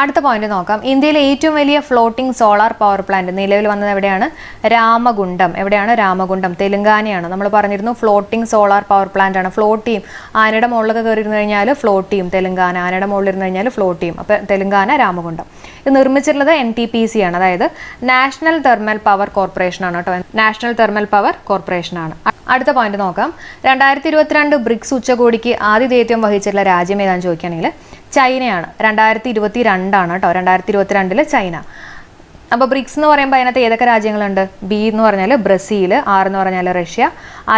അടുത്ത പോയിന്റ് നോക്കാം. ഇന്ത്യയിലെ ഏറ്റവും വലിയ ഫ്ലോട്ടിംഗ് സോളാർ പവർ പ്ലാന്റ് നിലവിൽ വന്നത് എവിടെയാണ്? രാമഗുണ്ടം. എവിടെയാണ്? രാമഗുണ്ടം, തെലുങ്കാനയാണ്. നമ്മൾ പറഞ്ഞിരുന്നു ഫ്ലോട്ടിംഗ് സോളാർ പവർ പ്ലാന്റ് ആണ്. ഫ്ലോട്ട് ചെയ്യും. ആനയുടെ മുകളിലൊക്കെ കയറിയിരുന്നു കഴിഞ്ഞാൽ ഫ്ലോട്ട് ചെയ്യും തെലുങ്കാന, ആനയുടെ മുകളിൽ ഇരുന്ന് കഴിഞ്ഞാൽ ഫ്ലോട്ട് ചെയ്യും. അപ്പോൾ തെലുങ്കാന, രാമഗുണ്ടം. ഇത് നിർമ്മിച്ചിട്ടുള്ളത് NTPC ആണ്, അതായത് നാഷണൽ തെർമൽ പവർ കോർപ്പറേഷൻ ആണ് കേട്ടോ. നാഷണൽ തെർമൽ പവർ കോർപ്പറേഷൻ ആണ്. അടുത്ത പോയിന്റ് നോക്കാം. 2022 ബ്രിക്സ് ഉച്ചകോടിക്ക് ആതിഥേയത്വം വഹിച്ചിട്ടുള്ള രാജ്യം ഏതാണെന്ന് ചോദിക്കുകയാണെങ്കിൽ ചൈനയാണ്. 2022 കേട്ടോ. 2022 ചൈന. അപ്പോൾ ബ്രിക്സ് എന്ന് പറയുമ്പോൾ അതിനകത്ത് ഏതൊക്കെ രാജ്യങ്ങളുണ്ട്? B എന്ന് പറഞ്ഞാൽ ബ്രസീൽ, R എന്ന് പറഞ്ഞാൽ റഷ്യ,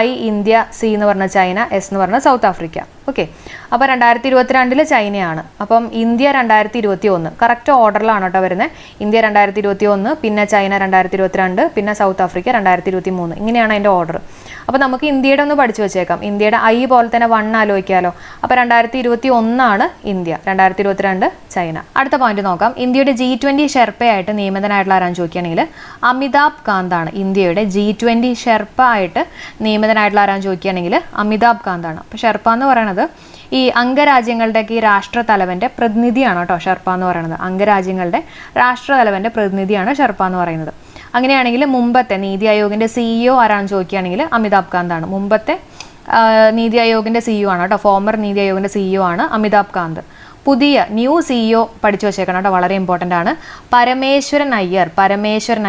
I ഇന്ത്യ, C എന്ന് പറഞ്ഞാൽ ചൈന, S എന്ന് പറഞ്ഞാൽ സൗത്ത് ആഫ്രിക്ക. ഓക്കെ. അപ്പോൾ 2022 ചൈനയാണ്. അപ്പം ഇന്ത്യ 2021 കറക്റ്റ് ഓർഡറിലാണ് കേട്ടോ വരുന്നത്. ഇന്ത്യ 2021, പിന്നെ ചൈന 2022, പിന്നെ സൗത്ത് ആഫ്രിക്ക 2023. ഇങ്ങനെയാണ് അതിൻ്റെ ഓർഡർ. അപ്പോൾ നമുക്ക് ഇന്ത്യയുടെ ഒന്ന് പഠിച്ചു വെച്ചേക്കാം. ഇന്ത്യയുടെ I പോലെ തന്നെ 1 ആലോചിക്കാമല്ലോ. അപ്പോൾ 2021 ഇന്ത്യ, 2022 ചൈന. അടുത്ത പോയിന്റ് നോക്കാം. ഇന്ത്യയുടെ G20 ഷെർപ്പയായിട്ട് നിയമിതനായിട്ടുള്ള ആരാന്ന് ചോദിക്കുകയാണെങ്കിൽ അമിതാഭ് കാന്താണ്. ഇന്ത്യയുടെ G20 ഷെർപ്പ ആയിട്ട് നിയമിതനായിട്ടുള്ള ആരാന്ന് ചോദിക്കുകയാണെങ്കിൽ അമിതാഭ് കാന്താണ്. അപ്പോൾ ഷെർപ്പ എന്ന് പറയുന്നത് ഈ അംഗരാജ്യങ്ങളുടെയൊക്കെ ഈ രാഷ്ട്രതലവൻ്റെ പ്രതിനിധിയാണ് കേട്ടോ. ഷെർപ്പ എന്ന് പറയുന്നത് അംഗരാജ്യങ്ങളുടെ രാഷ്ട്രതലവൻ്റെ പ്രതിനിധിയാണ് ഷെർപ്പ എന്ന് പറയുന്നത്. അങ്ങനെയാണെങ്കിൽ മുമ്പത്തെ നീതി ആയോഗിൻ്റെ CEO ആരാണെന്ന് ചോദിക്കുകയാണെങ്കിൽ അമിതാഭ് കാന്താണ്. മുമ്പത്തെ നീതി ആയോഗിൻ്റെ CEO ആണ് കേട്ടോ. ഫോമർ നീതി ആയോഗിൻ്റെ CEO ആണ് അമിതാഭ് കാന്ത്. പുതിയ ന്യൂ CEO പഠിച്ചു വെച്ചേക്കണം കേട്ടോ, വളരെ ഇമ്പോർട്ടൻ്റ് ആണ്. പരമേശ്വരൻ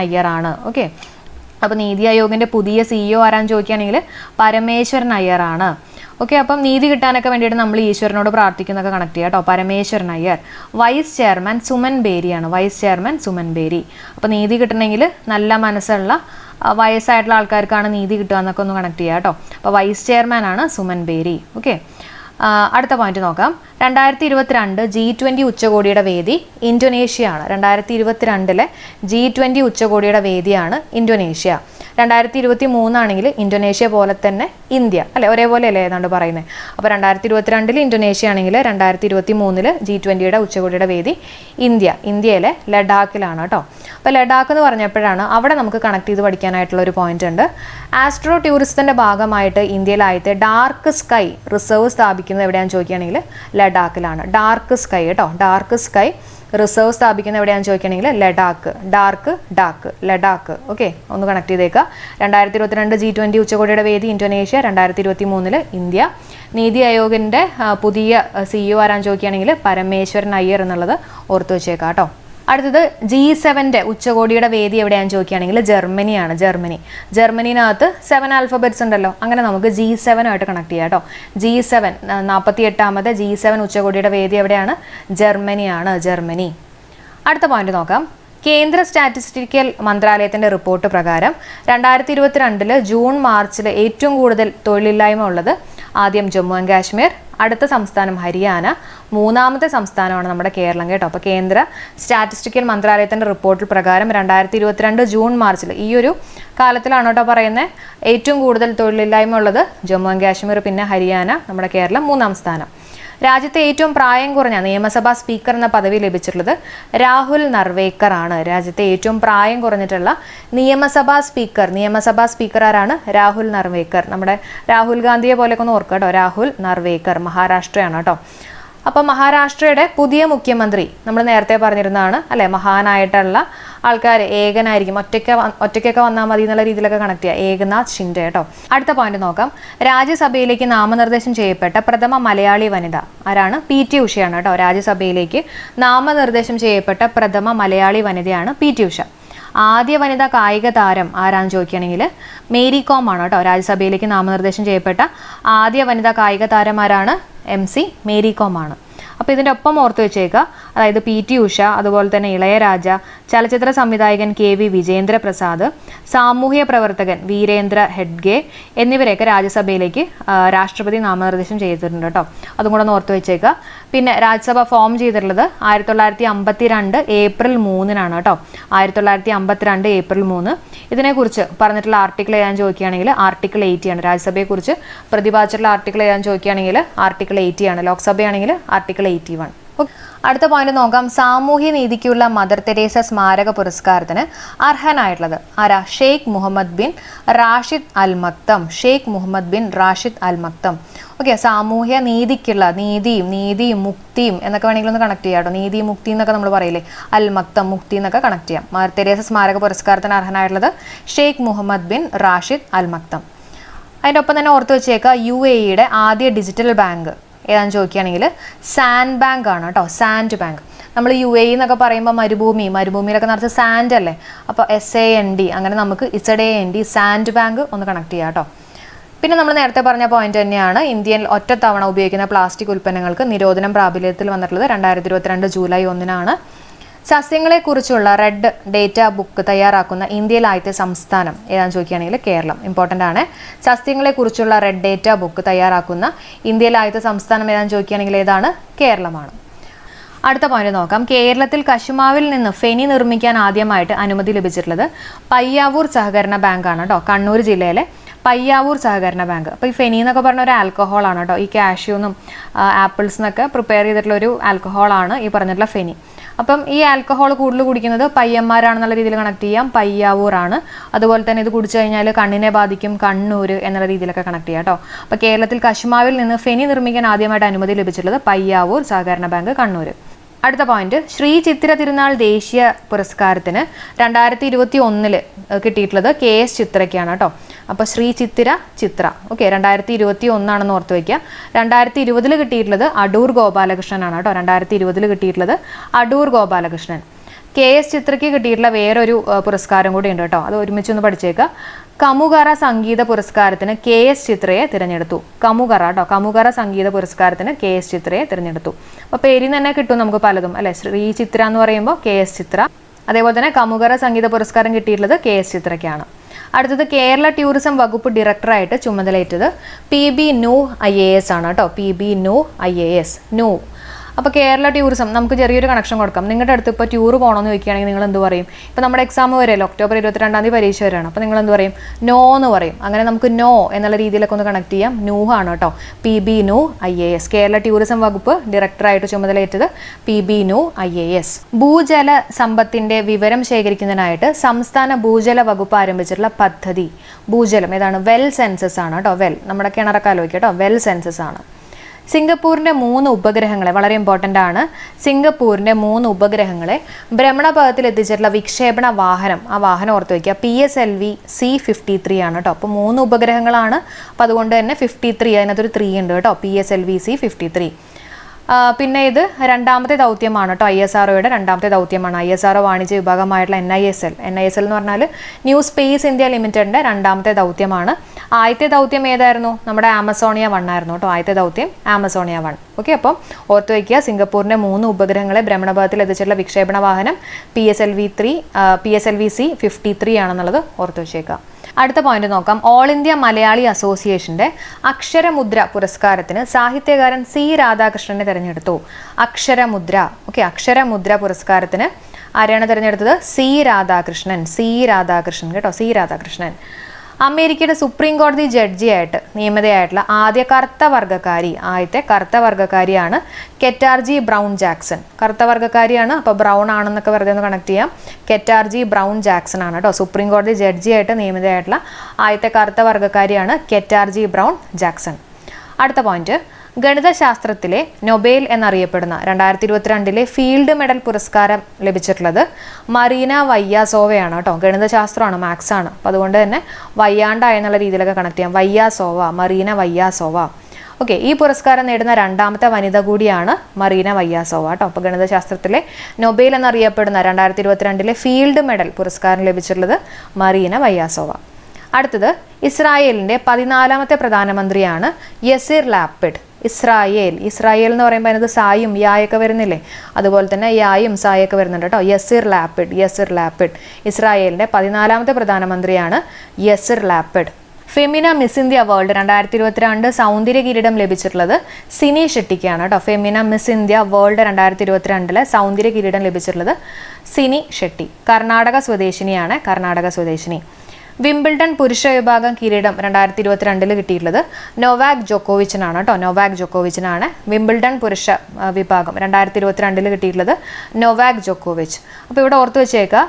അയ്യർ ആണ്. ഓക്കെ. അപ്പോൾ നീതി ആയോഗിൻ്റെ പുതിയ CEO ആരാന്ന് ചോദിക്കുകയാണെങ്കിൽ പരമേശ്വരൻ അയ്യർ ആണ്. ഓക്കെ. അപ്പം നീതി കിട്ടാനൊക്കെ വേണ്ടിയിട്ട് നമ്മൾ ഈശ്വരനോട് പ്രാർത്ഥിക്കുന്നതൊക്കെ കണക്ട് ചെയ്യാം കേട്ടോ. പരമേശ്വരൻ അയ്യർ. വൈസ് ചെയർമാൻ സുമൻ ബേരിയാണ്. Vice chairman Suman Bery. അപ്പോൾ നീതി കിട്ടണമെങ്കിൽ നല്ല മനസ്സുള്ള വയസ്സായിട്ടുള്ള ആൾക്കാർക്കാണ് നീതി കിട്ടുക എന്നൊക്കെ ഒന്ന് കണക്ട് ചെയ്യാം കേട്ടോ. അപ്പോൾ വൈസ് ചെയർമാൻ ആണ് സുമൻ ബേരി. ഓക്കെ. അടുത്ത പോയിന്റ് നോക്കാം. 2022 G20 ഉച്ചകോടിയുടെ വേദി ഇന്തോനേഷ്യയാണ്. 2022 G20 ഉച്ചകോടിയുടെ വേദിയാണ് ഇന്തോനേഷ്യ. 2023 ആണെങ്കിൽ ഇന്തോനേഷ്യ പോലെ തന്നെ ഇന്ത്യ, അല്ലെ? ഒരേപോലെ അല്ലേ ഏതാണ്ട് പറയുന്നത്. അപ്പോൾ 2022 ഇന്തോനേഷ്യ ആണെങ്കിൽ 2023 G20 ഉച്ചകോടിയുടെ വേദി ഇന്ത്യയിലെ ലഡാക്കിലാണ് കേട്ടോ. അപ്പോൾ ലഡാക്ക് എന്ന് പറഞ്ഞപ്പോഴാണ് അവിടെ നമുക്ക് കണക്ട് ചെയ്ത് പഠിക്കാനായിട്ടുള്ള ഒരു പോയിന്റ് ഉണ്ട്. ആസ്ട്രോ ടൂറിസത്തിൻ്റെ ഭാഗമായിട്ട് ഇന്ത്യയിലായിട്ട് ഡാർക്ക് സ്കൈ റിസർവ് സ്ഥാപിക്കുന്നത് എവിടെയാണെന്ന് ചോദിക്കുകയാണെങ്കിൽ ലഡാക്കിലാണ്. ഡാർക്ക് സ്കൈ കേട്ടോ. ഡാർക്ക് സ്കൈ റിസർവ് സ്ഥാപിക്കുന്നത് എവിടെയാണെന്ന് ചോദിക്കുകയാണെങ്കിൽ ലഡാക്ക്. ഓക്കെ, ഒന്ന് കണക്ട് ചെയ്തേക്കുക. 2022 G20 ഉച്ചകോടിയുടെ വേദി ഇന്തോനേഷ്യ, 2023 ഇന്ത്യ. നീതി ആയോഗിൻ്റെ പുതിയ CEO ആരാന്ന് ചോദിക്കുകയാണെങ്കിൽ പരമേശ്വരൻ അയ്യർ എന്നുള്ളത് ഓർത്ത് വെച്ചേക്കാം കേട്ടോ. അടുത്തത് G7 ഉച്ചകോടിയുടെ വേദി എവിടെയാണെന്ന് ചോദിക്കുകയാണെങ്കിൽ ജർമ്മനിയാണ്. ജർമ്മനിനകത്ത് 7 ആൽഫബറ്റ്സ് ഉണ്ടല്ലോ, അങ്ങനെ നമുക്ക് G7 ആയിട്ട് കണക്ട് ചെയ്യാം കേട്ടോ. G7 48ാമത് G7 ഉച്ചകോടിയുടെ വേദി എവിടെയാണ്? ജർമ്മനി. അടുത്ത പോയിന്റ് നോക്കാം. കേന്ദ്ര സ്റ്റാറ്റിസ്റ്റിക്കൽ മന്ത്രാലയത്തിൻ്റെ റിപ്പോർട്ട് പ്രകാരം 2022 ജൂൺ മാർച്ചിൽ ഏറ്റവും കൂടുതൽ തൊഴിലില്ലായ്മ ഉള്ളത് ആദ്യം ജമ്മു ആൻഡ് കാശ്മീർ, അടുത്ത സംസ്ഥാനം ഹരിയാന, മൂന്നാമത്തെ സംസ്ഥാനമാണ് നമ്മുടെ കേരളം കേട്ടോ. അപ്പോൾ കേന്ദ്ര സ്റ്റാറ്റിസ്റ്റിക്കൽ മന്ത്രാലയത്തിൻ്റെ റിപ്പോർട്ട് പ്രകാരം 2022 ജൂൺ മാർച്ചിൽ ഈ ഒരു കാലത്തിലാണ് കേട്ടോ പറയുന്നത് ഏറ്റവും കൂടുതൽ തൊഴിലില്ലായ്മ ഉള്ളത് ജമ്മു ആൻഡ് കാശ്മീർ, പിന്നെ ഹരിയാന, നമ്മുടെ കേരളം മൂന്നാം സ്ഥാനം. രാജ്യത്തെ ഏറ്റവും പ്രായം കുറഞ്ഞ നിയമസഭാ സ്പീക്കർ എന്ന പദവി ലഭിച്ചിട്ടുള്ളത് രാഹുൽ നർവേക്കർ ആണ്. രാജ്യത്തെ ഏറ്റവും പ്രായം കുറഞ്ഞിട്ടുള്ള നിയമസഭാ സ്പീക്കർ ആരാണ്? രാഹുൽ നർവേക്കർ. നമ്മുടെ രാഹുൽ ഗാന്ധിയെ പോലെയൊക്കെ ഒന്ന് ഓർക്കുക കേട്ടോ. രാഹുൽ നർവേക്കർ, മഹാരാഷ്ട്രയാണ് കേട്ടോ. അപ്പോൾ മഹാരാഷ്ട്രയുടെ പുതിയ മുഖ്യമന്ത്രി നമ്മൾ നേരത്തെ പറഞ്ഞിരുന്നതാണ് അല്ലേ, മഹാനായിട്ടുള്ള ആൾക്കാർ, ഏകനായിരിക്കും, ഒറ്റയ്ക്കൊക്കെ വന്നാൽ മതി എന്നുള്ള രീതിയിലൊക്കെ കണക്ട് ചെയ്യുക, ഏകനാഥ് ഷിൻഡെ കേട്ടോ. അടുത്ത പോയിന്റ് നോക്കാം. രാജ്യസഭയിലേക്ക് നാമനിർദ്ദേശം ചെയ്യപ്പെട്ട പ്രഥമ മലയാളി വനിത ആരാണ്? PT ഉഷയാണ് കേട്ടോ. രാജ്യസഭയിലേക്ക് നാമനിർദ്ദേശം ചെയ്യപ്പെട്ട പ്രഥമ മലയാളി വനിതയാണ് PT ഉഷ. ആദ്യ വനിതാ കായിക താരം ആരാന്ന് ചോദിക്കുകയാണെങ്കിൽ മേരി കോം ആണ് കേട്ടോ. രാജ്യസഭയിലേക്ക് നാമനിർദ്ദേശം ചെയ്യപ്പെട്ട ആദ്യ വനിതാ കായിക താരം ആരാണ്? MC മേരി കോം ആണ്. അപ്പോൾ ഇതിൻ്റെ ഒപ്പം ഓർത്ത് വെച്ചേക്കുക, അതായത് PT ഉഷ, അതുപോലെ തന്നെ ഇളയരാജ, ചലച്ചിത്ര സംവിധായകൻ KV വിജേന്ദ്രപ്രസാദ്, സാമൂഹ്യ പ്രവർത്തകൻ വീരേന്ദ്ര ഹെഡ്ഗെ എന്നിവരെയൊക്കെ രാജ്യസഭയിലേക്ക് രാഷ്ട്രപതി നാമനിർദ്ദേശം ചെയ്തിട്ടുണ്ട് കേട്ടോ. അതും കൂടെ ഒന്ന് ഓർത്ത് വെച്ചേക്കുക. പിന്നെ രാജ്യസഭ ഫോം ചെയ്തിട്ടുള്ളത് 1952 ഏപ്രിൽ 3-നാണ് കേട്ടോ. 1952 ഏപ്രിൽ 3. ഇതിനെക്കുറിച്ച് പറഞ്ഞിട്ടുള്ള ആർട്ടിക്കിൾ എഴുതാൻ ചോദിക്കുകയാണെങ്കിൽ ആർട്ടിക്കിൾ 80 ആണ്. രാജ്യസഭയെക്കുറിച്ച് പ്രതിപാദിച്ചിട്ടുള്ള ആർട്ടിക്കിൾ എഴുതാൻ ചോദിക്കുകയാണെങ്കിൽ ആർട്ടിക്കിൾ 80 ആണ്. ലോക്സഭയാണെങ്കിൽ ആർട്ടിക്കിൾ 81. അടുത്ത പോയിന്റ് നോക്കാം. സാമൂഹ്യ നീതിക്കുള്ള മദർ തെരേസ സ്മാരക പുരസ്കാരത്തിന് അർഹനായിട്ടുള്ളത് ആരാ? ഷെയ്ഖ് മുഹമ്മദ് ബിൻ റാഷിദ് അൽ മക്തം. ഷെയ്ഖ് മുഹമ്മദ് ബിൻ റാഷിദ് അൽ മക്തം. ഓക്കെ, സാമൂഹ്യ നീതിക്കുള്ള നീതിയും മുക്തിയും എന്നൊക്കെ വേണമെങ്കിൽ ഒന്ന് കണക്ട് ചെയ്യാം കേട്ടോ. നീതി മുക്തി എന്നൊക്കെ നമ്മൾ പറയില്ലേ, അൽ മക്തം മുക്തി എന്നൊക്കെ കണക്ട് ചെയ്യാം. മദർ തെരേസ സ്മാരക പുരസ്കാരത്തിന് അർഹനായിട്ടുള്ളത് ഷെയ്ഖ് മുഹമ്മദ് ബിൻ റാഷിദ് അൽ മക്തം. അതിൻ്റെ ഒപ്പം തന്നെ ഓർത്ത് വെച്ചേക്കുക, UAE ആദ്യ ഡിജിറ്റൽ ബാങ്ക് ഏതാണെന്ന് ചോദിക്കുകയാണെങ്കിൽ സാൻഡ് ബാങ്ക് ആണ് കേട്ടോ. Sand bank. നമ്മൾ UAE എന്നൊക്കെ പറയുമ്പോൾ മരുഭൂമിയിലൊക്കെ നിറച്ച് സാൻഡ് അല്ലേ, അപ്പോൾ SAND, അങ്ങനെ നമുക്ക് ZAND സാൻഡ് ബാങ്ക് ഒന്ന് കണക്ട് ചെയ്യാം കേട്ടോ. പിന്നെ നമ്മൾ നേരത്തെ പറഞ്ഞ പോയിന്റ് തന്നെയാണ്, ഇന്ത്യയിൽ ഒറ്റത്തവണ ഉപയോഗിക്കുന്ന പ്ലാസ്റ്റിക് ഉൽപ്പന്നങ്ങൾക്ക് നിരോധനം പ്രാബല്യത്തിൽ വന്നിട്ടുള്ളത് 2022 ജൂലൈ 1-നാണ്. സസ്യങ്ങളെക്കുറിച്ചുള്ള റെഡ് ഡേറ്റ ബുക്ക് തയ്യാറാക്കുന്ന ഇന്ത്യയിലെ ആദ്യത്തെ സംസ്ഥാനം ഏതാണെന്ന് ചോദിക്കുകയാണെങ്കിൽ കേരളം. ഇമ്പോർട്ടൻ്റ് ആണ്. സസ്യങ്ങളെക്കുറിച്ചുള്ള റെഡ് ഡേറ്റ ബുക്ക് തയ്യാറാക്കുന്ന ഇന്ത്യയിലെ ആദ്യത്തെ സംസ്ഥാനം ഏതാണെന്ന് ചോദിക്കുകയാണെങ്കിൽ ഏതാണ്? കേരളമാണ്. അടുത്ത പോയിന്റ് നോക്കാം. കേരളത്തിൽ കശുമാവിൽ നിന്ന് ഫെനി നിർമ്മിക്കാൻ ആദ്യമായിട്ട് അനുമതി ലഭിച്ചിട്ടുള്ളത് പയ്യാവൂർ സഹകരണ ബാങ്കാണ് കേട്ടോ. കണ്ണൂർ ജില്ലയിലെ പയ്യാവൂർ സഹകരണ ബാങ്ക്. അപ്പോൾ ഈ ഫെനി എന്നൊക്കെ പറഞ്ഞ ഒരു ആൽക്കഹോളാണ് കേട്ടോ. ഈ കാഷ്യൂന്നും ആപ്പിൾസിനൊക്കെ പ്രിപ്പയർ ചെയ്തിട്ടുള്ള ഒരു ആൽക്കഹോളാണ് ഈ പറഞ്ഞിട്ടുള്ള ഫെനി. അപ്പം ഈ ആൽക്കഹോൾ കൂടുതൽ കുടിക്കുന്നത് പയ്യന്മാരാണെന്നുള്ള രീതിയിൽ കണക്ട് ചെയ്യാം. പയ്യാവൂറാണ്. അതുപോലെ തന്നെ ഇത് കുടിച്ചു കഴിഞ്ഞാൽ കണ്ണിനെ ബാധിക്കും, കണ്ണൂർ എന്നുള്ള രീതിയിലൊക്കെ കണക്ട് ചെയ്യാം കേട്ടോ. അപ്പോൾ കേരളത്തിൽ കശുമാവിൽ നിന്ന് ഫെനി നിർമ്മിക്കാൻ ആദ്യമായിട്ട് അനുമതി ലഭിച്ചിട്ടുള്ളത് പയ്യാവൂർ സഹകരണ ബാങ്ക്, കണ്ണൂർ. അടുത്ത പോയിന്റ്, ശ്രീ ചിത്തിര തിരുനാൾ ദേശീയ പുരസ്കാരത്തിന് 2021 കിട്ടിയിട്ടുള്ളത് KS ചിത്രയ്ക്കാണ് കേട്ടോ. അപ്പോൾ ശ്രീ ചിത്ര ഓക്കെ 2021 ഓർത്ത് വയ്ക്കുക. 2020 കിട്ടിയിട്ടുള്ളത് അടൂർ ഗോപാലകൃഷ്ണനാണ് കേട്ടോ. 2020 കിട്ടിയിട്ടുള്ളത് അടൂർ ഗോപാലകൃഷ്ണൻ. KS ചിത്രയ്ക്ക് കിട്ടിയിട്ടുള്ള വേറൊരു പുരസ്കാരം കൂടി ഉണ്ട് കേട്ടോ. അത് ഒരുമിച്ചൊന്ന് പഠിച്ചേക്കുക. കമുകറ സംഗീത പുരസ്കാരത്തിന് KS ചിത്രയെ തിരഞ്ഞെടുത്തു. കമുകറ കേട്ടോ. കമുകറ സംഗീത പുരസ്കാരത്തിന് KS ചിത്രയെ തിരഞ്ഞെടുത്തു. അപ്പോൾ പേരിൽ തന്നെ കിട്ടും നമുക്ക് പലതും അല്ലെ. ശ്രീ ചിത്ര എന്ന് പറയുമ്പോൾ KS ചിത്ര. അതേപോലെ തന്നെ കമുകറ സംഗീത പുരസ്കാരം കിട്ടിയിട്ടുള്ളത് KS ചിത്രയ്ക്കാണ്. അടുത്തത് കേരള ടൂറിസം വകുപ്പ് ഡയറക്ടറായിട്ട് ചുമതലയേറ്റത് PB നൂഹ് IAS ആണ് കേട്ടോ. PB Nooh IAS. നൂഹ്. അപ്പോൾ കേരള ടൂറിസം നമുക്ക് ചെറിയൊരു കണക്ഷൻ കൊടുക്കാം. നിങ്ങളുടെ അടുത്ത് ഇപ്പോൾ ടൂർ പോകണമെന്ന് ചോദിക്കുകയാണെങ്കിൽ നിങ്ങൾ എന്ത് പറയും? ഇപ്പോൾ നമ്മുടെ എക്സാം വരെയല്ലോ, ഒക്ടോബർ 22 പരീക്ഷ വരെയാണ്. അപ്പോൾ നിങ്ങൾ എന്ത് പറയും? നോ എന്ന് പറയും. അങ്ങനെ നമുക്ക് നോ എന്നുള്ള രീതിയിലൊക്കെ ഒന്ന് കണക്ട് ചെയ്യാം. നൂഹ് ആണ് കേട്ടോ. PB Nooh IAS. Kerala tourism വകുപ്പ് ഡയറക്ടറായിട്ട് ചുമതലയേറ്റത് PB നൂഹ് IAS. ഭൂജല സമ്പത്തിന്റെ വിവരം ശേഖരിക്കുന്നതിനായിട്ട് സംസ്ഥാന ഭൂജല വകുപ്പ് ആരംഭിച്ചിട്ടുള്ള പദ്ധതി ഭൂജലം ഏതാണ്? വെൽ സെൻസസ് ആണ് കേട്ടോ. വെൽ നമ്മുടെ കിണറൊക്കെ ആലോചിക്കുക കേട്ടോ. വെൽ സെൻസസ് ആണ്. സിംഗപ്പൂരിൻ്റെ 3 ഉപഗ്രഹങ്ങളെ, വളരെ ഇമ്പോർട്ടൻ്റ് ആണ്, സിംഗപ്പൂരിൻ്റെ 3 ഉപഗ്രഹങ്ങളെ ഭ്രമണപഥത്തിൽ എത്തിച്ചിട്ടുള്ള വിക്ഷേപണ വാഹനം, ആ വാഹനം ഓർത്ത് വയ്ക്കുക, PSLV C-53 ആണ് കേട്ടോ. അപ്പോൾ 3 ഉപഗ്രഹങ്ങളാണ്. അപ്പോൾ അതുകൊണ്ട് തന്നെ 53, അതിനകത്തൊരു 3 ഉണ്ട് കേട്ടോ. PSLV C-53. പിന്നെ ഇത് രണ്ടാമത്തെ ദൗത്യമാണ് കേട്ടോ. ISROയുടെ രണ്ടാമത്തെ ദൗത്യമാണ്. ISRO വാണിജ്യ വിഭാഗമായിട്ടുള്ള NISL എന്ന് പറഞ്ഞാൽ ന്യൂ സ്പേസ് ഇന്ത്യ ലിമിറ്റഡിൻ്റെ രണ്ടാമത്തെ ദൗത്യമാണ്. ആദ്യത്തെ ദൗത്യം ഏതായിരുന്നു? നമ്മുടെ ആമസോണിയ 1 ആയിരുന്നു കേട്ടോ. ആദ്യത്തെ ദൗത്യം ആമസോണിയ 1. ഓക്കെ, അപ്പം ഓർത്ത് വയ്ക്കുക, സിംഗപ്പൂരിൻ്റെ 3 ഉപഗ്രഹങ്ങളെ ഭ്രമണപഥത്തിൽ എത്തിച്ചിട്ടുള്ള വിക്ഷേപണ വാഹനം PSLV C-53 ആണെന്നുള്ളത് ഓർത്ത് വെച്ചേക്കുക. അടുത്ത പോയിന്റ് നോക്കാം. ഓൾ ഇന്ത്യ മലയാളി അസോസിയേഷന്റെ അക്ഷരമുദ്ര പുരസ്കാരത്തിന് സാഹിത്യകാരൻ C രാധാകൃഷ്ണനെ തിരഞ്ഞെടുത്തു. അക്ഷരമുദ്ര. ഓക്കെ, അക്ഷരമുദ്ര പുരസ്കാരത്തിന് ആരെയാണ് തിരഞ്ഞെടുത്തത്? C രാധാകൃഷ്ണൻ കേട്ടോ. C രാധാകൃഷ്ണൻ. അമേരിക്കയുടെ സുപ്രീം കോടതി ജഡ്ജിയായിട്ട് നിയമിതയായിട്ടുള്ള ആദ്യത്തെ കറുത്ത വർഗ്ഗക്കാരിയാണ് കെറ്റാർജി ബ്രൗൺ ജാക്സൺ. കറുത്ത വർഗ്ഗക്കാരിയാണ്, അപ്പോൾ ബ്രൗൺ ആണെന്നൊക്കെ വെറുതെ ഒന്ന് കണക്ട് ചെയ്യാം. കെറ്റാർജി ബ്രൗൺ ജാക്സൺ ആണ് കേട്ടോ. സുപ്രീം കോടതി ജഡ്ജിയായിട്ട് നിയമിതയായിട്ടുള്ള ആദ്യത്തെ കറുത്ത വർഗ്ഗക്കാരിയാണ് കെറ്റാർജി ബ്രൗൺ ജാക്സൺ. അടുത്ത പോയിന്റ്, ഗണിതശാസ്ത്രത്തിലെ നൊബേൽ എന്നറിയപ്പെടുന്ന 2022 ഫീൽഡ് മെഡൽ പുരസ്കാരം ലഭിച്ചിട്ടുള്ളത് മറീന വയ്യാസോവയാണ് കേട്ടോ. ഗണിതശാസ്ത്രമാണ്, മാത്സ് ആണ്. അപ്പോൾ അതുകൊണ്ട് തന്നെ വയ്യാണ്ടായ എന്നുള്ള രീതിയിലൊക്കെ കണക്ട് ചെയ്യാം. മറീന വയ്യാസോവ. ഓക്കെ, ഈ പുരസ്കാരം നേടുന്ന രണ്ടാമത്തെ വനിത കൂടിയാണ് മറീന വയ്യാസോവ കേട്ടോ. അപ്പോൾ ഗണിതശാസ്ത്രത്തിലെ നൊബേൽ എന്നറിയപ്പെടുന്ന 2022 ഫീൽഡ് മെഡൽ പുരസ്കാരം ലഭിച്ചിട്ടുള്ളത് മറീന വയ്യാസോവ. അടുത്തത്, ഇസ്രായേലിൻ്റെ 14ാമത്തെ പ്രധാനമന്ത്രിയാണ് യസിർ ലാപ്പിഡ്. ഇസ്രായേൽ. ഇസ്രായേൽ എന്ന് പറയുമ്പോൾ അതിനകത്ത് സായും യായൊക്കെ വരുന്നില്ലേ, അതുപോലെ തന്നെ യായും സായൊക്കെ വരുന്നുണ്ട് കേട്ടോ. Yair Lapid, Yair Lapid. ഇസ്രായേലിൻ്റെ 14ാമത്തെ പ്രധാനമന്ത്രിയാണ് Yair Lapid. Femina Miss India World 2022 സൗന്ദര്യ കിരീടം ലഭിച്ചിട്ടുള്ളത് സിനി ഷെട്ടിക്കാണ് കേട്ടോ. ഫെമിന മിസ് ഇന്ത്യ വേൾഡ് 2022 സൗന്ദര്യ കിരീടം ലഭിച്ചിട്ടുള്ളത് സിനി ഷെട്ടി. കർണാടക സ്വദേശിനിയാണ്, കർണാടക സ്വദേശിനി. വിംബിൾഡൺ പുരുഷ വിഭാഗം കിരീടം 2022 കിട്ടിയിട്ടുള്ളത് നൊവാക് ജോക്കോവിച്ചിനാണ് കേട്ടോ. നൊവാക് ജോക്കോവിച്ചിനാണ് വിംബിൾഡൺ പുരുഷ വിഭാഗം 2022 കിട്ടിയിട്ടുള്ളത് നൊവാക് ജോക്കോവിച്ച്. അപ്പോൾ ഇവിടെ ഓർത്ത് വെച്ചേക്കുക,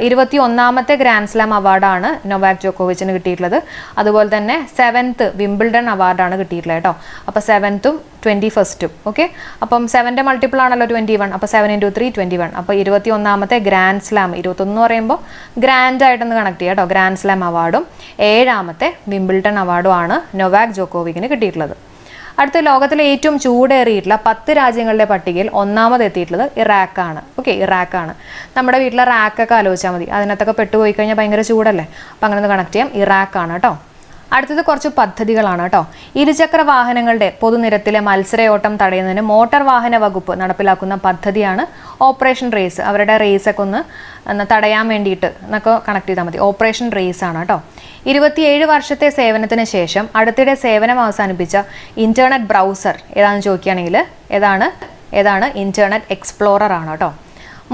21ാമത്തെ ഗ്രാൻഡ് സ്ലാം അവാർഡാണ് നൊവാക് ജോക്കോവിച്ചിന് കിട്ടിയിട്ടുള്ളത്. അതുപോലെ തന്നെ 7th വിംബിൾഡൺ അവാർഡാണ് കിട്ടിയിട്ടുള്ളത് കേട്ടോ. അപ്പോൾ 7th 21st. ഓക്കെ, അപ്പം 7ന്റെ മൾട്ടിപ്പിൾ ആണല്ലോ 21, അപ്പോൾ 7 × 3 21. അപ്പോൾ 21ാമത്തെ ഗ്രാൻഡ് സ്ലാം, 21 എന്ന് പറയുമ്പോൾ ഗ്രാൻഡ് ആയിട്ടൊന്ന് കണക്ട് ചെയ്യുക കേട്ടോ. ഗ്രാൻഡ് സ്ലാം അവാർഡും 7ാമത്തെ വിംബിൾട്ടൺ അവാർഡും ആണ് നൊവാക് ജോക്കോവിക്കിന് കിട്ടിയിട്ടുള്ളത്. അടുത്ത ലോകത്തിലെ ഏറ്റവും ചൂടേറിയിട്ടുള്ള 10 രാജ്യങ്ങളുടെ പട്ടികയിൽ 1ാമത് എത്തിയിട്ടുള്ളത് ഇറാഖാണ്. ഓക്കെ, ഇറാഖാണ്. നമ്മുടെ വീട്ടിലെ റാക്കൊക്കെ ആലോചിച്ചാൽ മതി, അതിനകത്തൊക്കെ പെട്ടുപോയി കഴിഞ്ഞാൽ ഭയങ്കര ചൂടല്ലേ, അപ്പം അങ്ങനെ ഒന്ന് കണക്ട് ചെയ്യാം. ഇറാഖാണ് കേട്ടോ. അടുത്തത് കുറച്ച് പദ്ധതികളാണ് കേട്ടോ. ഇരുചക്ര വാഹനങ്ങളുടെ പൊതുനിരത്തിലെ മത്സരയോട്ടം തടയുന്നതിന് മോട്ടോർ വാഹന വകുപ്പ് നടപ്പിലാക്കുന്ന പദ്ധതിയാണ് ഓപ്പറേഷൻ റേസ്. അവരുടെ റേസൊക്കെ ഒന്ന് തടയാൻ വേണ്ടിയിട്ട് എന്നൊക്കെ കണക്ട് ചെയ്താൽ മതി. ഓപ്പറേഷൻ റേസ് ആണ് കേട്ടോ. 27 വർഷത്തെ സേവനത്തിന് ശേഷം അടുത്തിടെ സേവനം അവസാനിപ്പിച്ച ഇന്റർനെറ്റ് ബ്രൗസർ ഏതാണെന്ന് ചോദിക്കുകയാണെങ്കിൽ ഏതാണ് ഇന്റർനെറ്റ് എക്സ്പ്ലോറർ ആണ് കേട്ടോ.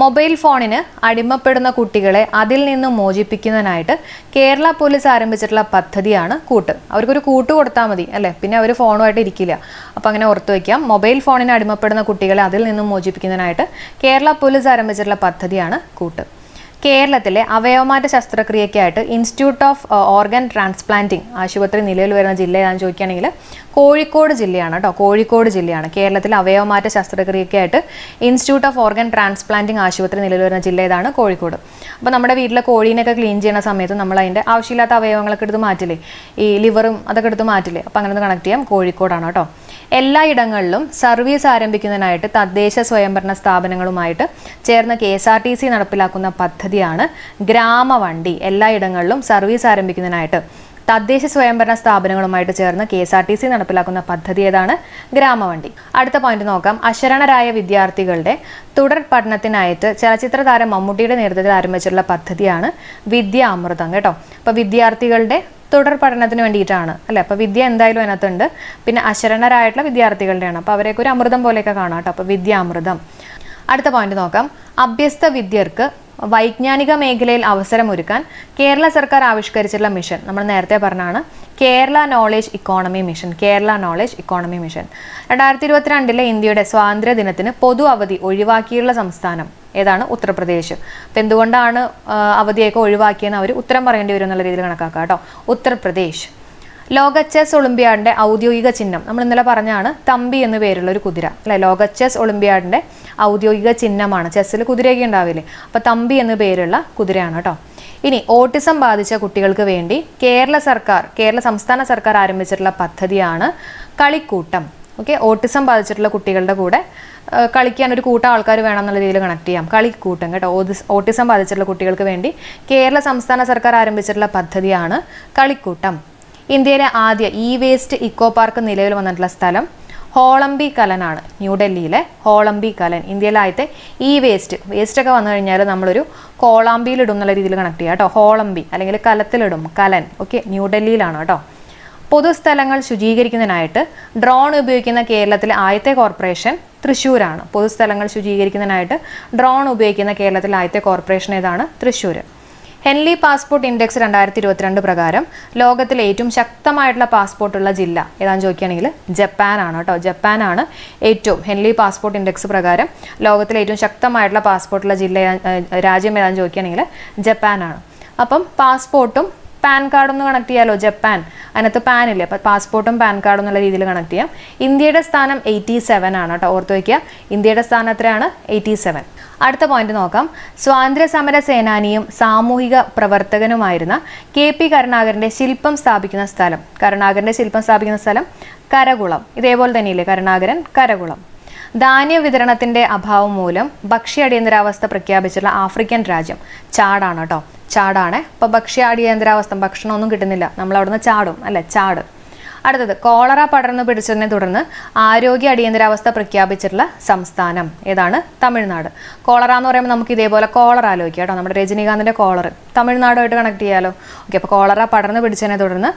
മൊബൈൽ ഫോണിന് അടിമപ്പെടുന്ന കുട്ടികളെ അതിൽ നിന്നും മോചിപ്പിക്കുന്നതിനായിട്ട് കേരള പോലീസ് ആരംഭിച്ചിട്ടുള്ള പദ്ധതിയാണ് കൂട്ട്. അവർക്കൊരു കൂട്ട് കൊടുത്താൽ മതി അല്ലേ, പിന്നെ അവർ ഫോണുമായിട്ട് ഇരിക്കില്ല. അപ്പോൾ അങ്ങനെ ഓർത്ത് വയ്ക്കാം, മൊബൈൽ ഫോണിന് അടിമപ്പെടുന്ന കുട്ടികളെ അതിൽ നിന്നും മോചിപ്പിക്കുന്നതിനായിട്ട് കേരള പോലീസ് ആരംഭിച്ചിട്ടുള്ള പദ്ധതിയാണ് കൂട്ട്. കേരളത്തിലെ അവയവമാറ്റ ശസ്ത്രക്രിയയ്ക്കായിട്ട് ഇൻസ്റ്റിറ്റ്യൂട്ട് ഓഫ് ഓർഗൻ ട്രാൻസ്പ്ലാന്റിംഗ് ആശുപത്രി നിലവിൽ വരുന്ന ജില്ല ഏതാണെന്ന് ചോദിക്കുകയാണെങ്കിൽ കോഴിക്കോട് ജില്ലയാണ് കേട്ടോ. കോഴിക്കോട് ജില്ലയാണ് കേരളത്തിലെ അവയവമാറ്റ ശസ്ത്രക്രിയയ്ക്കായിട്ട് ഇൻസ്റ്റിറ്റ്യൂട്ട് ഓഫ് ഓർഗൻ ട്രാൻസ്പ്ലാന്റിംഗ് ആശുപത്രി നിലവിൽ വരുന്ന ജില്ല ഏതാണ്? കോഴിക്കോട്. അപ്പോൾ നമ്മുടെ വീട്ടിലെ കോഴീനെയൊക്കെ ക്ലീൻ ചെയ്യുന്ന സമയത്ത് നമ്മൾ അതിൻ്റെ ആവശ്യമില്ലാത്ത അവയവങ്ങളൊക്കെ എടുത്ത് മാറ്റില്ലേ, ഈ ലിവറും അതൊക്കെ എടുത്ത് മാറ്റില്ലേ, അപ്പോൾ അങ്ങനെ ഒന്ന് കണക്ട് ചെയ്യാം. കോഴിക്കോടാണ് കേട്ടോ. എല്ലായിടങ്ങളിലും സർവീസ് ആരംഭിക്കുന്നതിനായിട്ട് തദ്ദേശ സ്വയംഭരണ സ്ഥാപനങ്ങളുമായിട്ട് ചേർന്ന് KSRTC നടപ്പിലാക്കുന്ന പദ്ധതിയാണ് ഗ്രാമവണ്ടി. എല്ലായിടങ്ങളിലും സർവീസ് ആരംഭിക്കുന്നതിനായിട്ട് തദ്ദേശ സ്വയംഭരണ സ്ഥാപനങ്ങളുമായിട്ട് ചേർന്ന് KSRTC നടപ്പിലാക്കുന്ന പദ്ധതി ഏതാണ്? ഗ്രാമവണ്ടി. അടുത്ത പോയിന്റ് നോക്കാം. അശരണരായ വിദ്യാർത്ഥികളുടെ തുടർ പഠനത്തിനായിട്ട് ചലച്ചിത്ര താരം മമ്മൂട്ടിയുടെ നേതൃത്വത്തിൽ ആരംഭിച്ചിട്ടുള്ള പദ്ധതിയാണ് വിദ്യ അമൃതം കേട്ടോ. അപ്പോൾ വിദ്യാർത്ഥികളുടെ തുടർ പഠനത്തിന് വേണ്ടിയിട്ടാണ് അല്ലേ. അപ്പോൾ വിദ്യ എന്തായാലും അതിനകത്തുണ്ട്. പിന്നെ അശരണരായിട്ടുള്ള വിദ്യാർത്ഥികളുടെയാണ്, അപ്പോൾ അവരെയൊക്കെ ഒരു അമൃതം പോലെയൊക്കെ കാണാം കേട്ടോ. അപ്പോൾ വിദ്യ അമൃതം. അടുത്ത പോയിന്റ് നോക്കാം. അഭ്യസ്ത വിദ്യർക്ക് വൈജ്ഞാനിക മേഖലയിൽ അവസരമൊരുക്കാൻ കേരള സർക്കാർ ആവിഷ്കരിച്ചിട്ടുള്ള മിഷൻ നമ്മൾ നേരത്തെ പറഞ്ഞാണ് Kerala knowledge economy mission. Kerala knowledge economy mission 2022 ഇന്ത്യയുടെ സ്വാതന്ത്ര്യ ദിനത്തിന് പൊതു അവധി ഒഴിവാക്കിയുള്ള സംസ്ഥാനം ഏതാണ്? ഉത്തർപ്രദേശ്. അപ്പം എന്തുകൊണ്ടാണ് അവധിയൊക്കെ ഒഴിവാക്കിയെന്ന് അവർ ഉത്തരം പറയേണ്ടി വരും എന്നുള്ള രീതിയിൽ കണക്കാക്കാം കേട്ടോ. ഉത്തർപ്രദേശ്. ലോക ചെസ് ഒളിമ്പ്യാഡിൻ്റെ ഔദ്യോഗിക ചിഹ്നം നമ്മൾ ഇന്നലെ പറഞ്ഞാണ് തമ്പി എന്ന് പേരുള്ള ഒരു കുതിര അല്ലെ. ലോക ചെസ് ഒളിമ്പ്യാഡിൻ്റെ ഔദ്യോഗിക ചിഹ്നമാണ്. ചെസ്സിൽ കുതിരയൊക്കെ ഉണ്ടാവില്ലേ, അപ്പോൾ തമ്പി എന്ന് പേരുള്ള കുതിരയാണ് കേട്ടോ. ഇനി ഓട്ടിസം ബാധിച്ച കുട്ടികൾക്ക് വേണ്ടി കേരള സംസ്ഥാന സർക്കാർ ആരംഭിച്ചിട്ടുള്ള പദ്ധതിയാണ് കളിക്കൂട്ടം. ഓക്കെ, ഓട്ടിസം ബാധിച്ചിട്ടുള്ള കുട്ടികളുടെ കൂടെ കളിക്കാൻ ഒരു കൂട്ടം ആൾക്കാർ വേണം എന്നുള്ള രീതിയിൽ കണക്ട് ചെയ്യാം. കളിക്കൂട്ടം കേട്ടോ. ഓട്ടിസം ബാധിച്ചിട്ടുള്ള കുട്ടികൾക്ക് വേണ്ടി കേരള സംസ്ഥാന സർക്കാർ ആരംഭിച്ചിട്ടുള്ള പദ്ധതിയാണ് കളിക്കൂട്ടം. ഇന്ത്യയിലെ ആദ്യ വേസ്റ്റ് ഇക്കോ പാർക്ക് നിലവിൽ വന്നിട്ടുള്ള സ്ഥലം ഹോളംബി കലനാണ്. ന്യൂഡൽഹിയിലെ ഹോളംബി കലൻ. ഇന്ത്യയിലെ ആദ്യത്തെ വേസ്റ്റൊക്കെ വന്നു കഴിഞ്ഞാൽ നമ്മളൊരു കോളാമ്പിയിലിടും എന്നുള്ള രീതിയിൽ കണക്ട് ചെയ്യാം കേട്ടോ. ഹോളംബി അല്ലെങ്കിൽ കലത്തിലിടും, കലൻ. ഓക്കെ, ന്യൂഡൽഹിയിലാണ് കേട്ടോ. പൊതുസ്ഥലങ്ങൾ ശുചീകരിക്കുന്നതിനായിട്ട് ഡ്രോൺ ഉപയോഗിക്കുന്ന കേരളത്തിലെ ആദ്യത്തെ കോർപ്പറേഷൻ തൃശ്ശൂരാണ്. പൊതുസ്ഥലങ്ങൾ ശുചീകരിക്കുന്നതിനായിട്ട് ഡ്രോൺ ഉപയോഗിക്കുന്ന കേരളത്തിലെ ആദ്യത്തെ കോർപ്പറേഷൻ ഏതാണ്? തൃശ്ശൂർ. ഹെൻലി പാസ്പോർട്ട് ഇൻഡെക്സ് 2022 പ്രകാരം ലോകത്തിലെ ഏറ്റവും ശക്തമായിട്ടുള്ള പാസ്പോർട്ടുള്ള ജില്ല ഏതാണെന്ന് ചോദിക്കുകയാണെങ്കിൽ ജപ്പാനാണ് കേട്ടോ. ജപ്പാനാണ് ഏറ്റവും ഹെൻലി പാസ്പോർട്ട് ഇൻഡെക്സ് പ്രകാരം ലോകത്തിലെ ഏറ്റവും ശക്തമായിട്ടുള്ള പാസ്പോർട്ടുള്ള രാജ്യം ഏതാണെന്ന് ചോദിക്കുകയാണെങ്കിൽ ജപ്പാനാണ്. അപ്പം പാസ്പോർട്ടും പാൻ കാർഡും ഒന്ന് കണക്ട് ചെയ്യാമല്ലോ. ജപ്പാൻ, അതിനകത്ത് പാൻ ഇല്ലേ, അപ്പോൾ പാസ്പോർട്ടും പാൻ കാർഡും എന്നുള്ള രീതിയിൽ കണക്ട് ചെയ്യാം. ഇന്ത്യയുടെ സ്ഥാനം 87 ആണ് കേട്ടോ. ഓർത്ത് വയ്ക്കുക, ഇന്ത്യയുടെ സ്ഥാനം എത്രയാണ്? 87. അടുത്ത പോയിന്റ് നോക്കാം. സ്വാതന്ത്ര്യ സമര സേനാനിയും സാമൂഹിക പ്രവർത്തകനുമായിരുന്ന KP കരുണാകരൻ്റെ ശില്പം സ്ഥാപിക്കുന്ന സ്ഥലം. കരുണാകരൻ്റെ ശില്പം സ്ഥാപിക്കുന്ന സ്ഥലം കരകുളം. ഇതേപോലെ തന്നെയില്ലേ കരുണാകരൻ? കരകുളം. ധാന്യ വിതരണത്തിൻ്റെ അഭാവം മൂലം ഭക്ഷ്യ അടിയന്തരാവസ്ഥ പ്രഖ്യാപിച്ചിട്ടുള്ള ആഫ്രിക്കൻ രാജ്യം ചാടാണ് കേട്ടോ. ചാടാണ്. ഇപ്പോൾ ഭക്ഷ്യ അടിയന്തരാവസ്ഥ, ഭക്ഷണമൊന്നും കിട്ടുന്നില്ല, നമ്മൾ അവിടുന്ന് ചാടും അല്ലേ, ചാട്. അടുത്തത് കോളറ പടർന്നു പിടിച്ചതിനെ തുടർന്ന് ആരോഗ്യ അടിയന്തരാവസ്ഥ പ്രഖ്യാപിച്ചിട്ടുള്ള സംസ്ഥാനം ഏതാണ്? തമിഴ്നാട്. കോളറ എന്ന് പറയുമ്പോൾ നമുക്ക് ഇതേപോലെ കോളർ ആലോചിക്കാം കേട്ടോ, നമ്മുടെ രജനീകാന്തിന്റെ കോളർ തമിഴ്നാടുമായിട്ട് കണക്ട് ചെയ്യാലോ. ഓക്കെ, അപ്പോൾ കോളറ പടർന്നു പിടിച്ചതിനെ തുടർന്ന്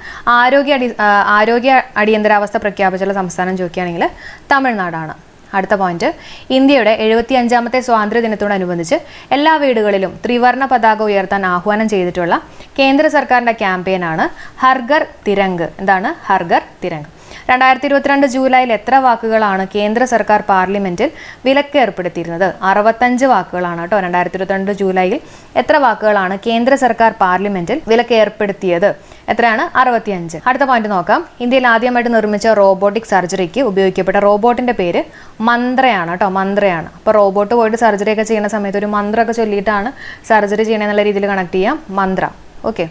ആരോഗ്യ അടിയന്തരാവസ്ഥ പ്രഖ്യാപിച്ചിട്ടുള്ള സംസ്ഥാനം ചോദിക്കുകയാണെങ്കിൽ തമിഴ്നാടാണ്. അടുത്ത പോയിന്റ്, ഇന്ത്യയുടെ 75ാമത്തെ സ്വാതന്ത്ര്യ ദിനത്തോടനുബന്ധിച്ച് എല്ലാ വീടുകളിലും ത്രിവർണ്ണ പതാക ഉയർത്താൻ ആഹ്വാനം ചെയ്തിട്ടുള്ള കേന്ദ്ര സർക്കാരിന്റെ ക്യാമ്പയിനാണ് ഹർഘർ തിരംഗ്. എന്താണ് ഹർഘർ തിരംഗ്? 2022 ജൂലൈയിൽ എത്ര വാക്കുകളാണ് കേന്ദ്ര സർക്കാർ പാർലമെന്റിൽ വിലക്ക് ഏർപ്പെടുത്തിയിരുന്നത്? 65 വാക്കുകളാണ് കേട്ടോ. 2022 ജൂലൈയിൽ എത്ര വാക്കുകളാണ് കേന്ദ്ര സർക്കാർ പാർലമെന്റിൽ വിലക്ക് ഏർപ്പെടുത്തിയത്? എത്രയാണ്? 65. അടുത്ത പോയിന്റ് നോക്കാം. ഇന്ത്യയിൽ ആദ്യമായിട്ട് നിർമ്മിച്ച റോബോട്ടിക് സർജറിക്ക് ഉപയോഗിക്കപ്പെട്ട റോബോട്ടിന്റെ പേര് മന്ത്രയാണ് കേട്ടോ, മന്ത്രയാണ്. അപ്പോൾ റോബോട്ട് പോയിട്ട് സർജറി ഒക്കെ ചെയ്യുന്ന സമയത്ത് ഒരു മന്ത്രമൊക്കെ ചൊല്ലിയിട്ടാണ് സർജറി ചെയ്യണമെന്നുള്ള രീതിയിൽ കണക്ട് ചെയ്യാം, മന്ത്ര. ഓക്കെ,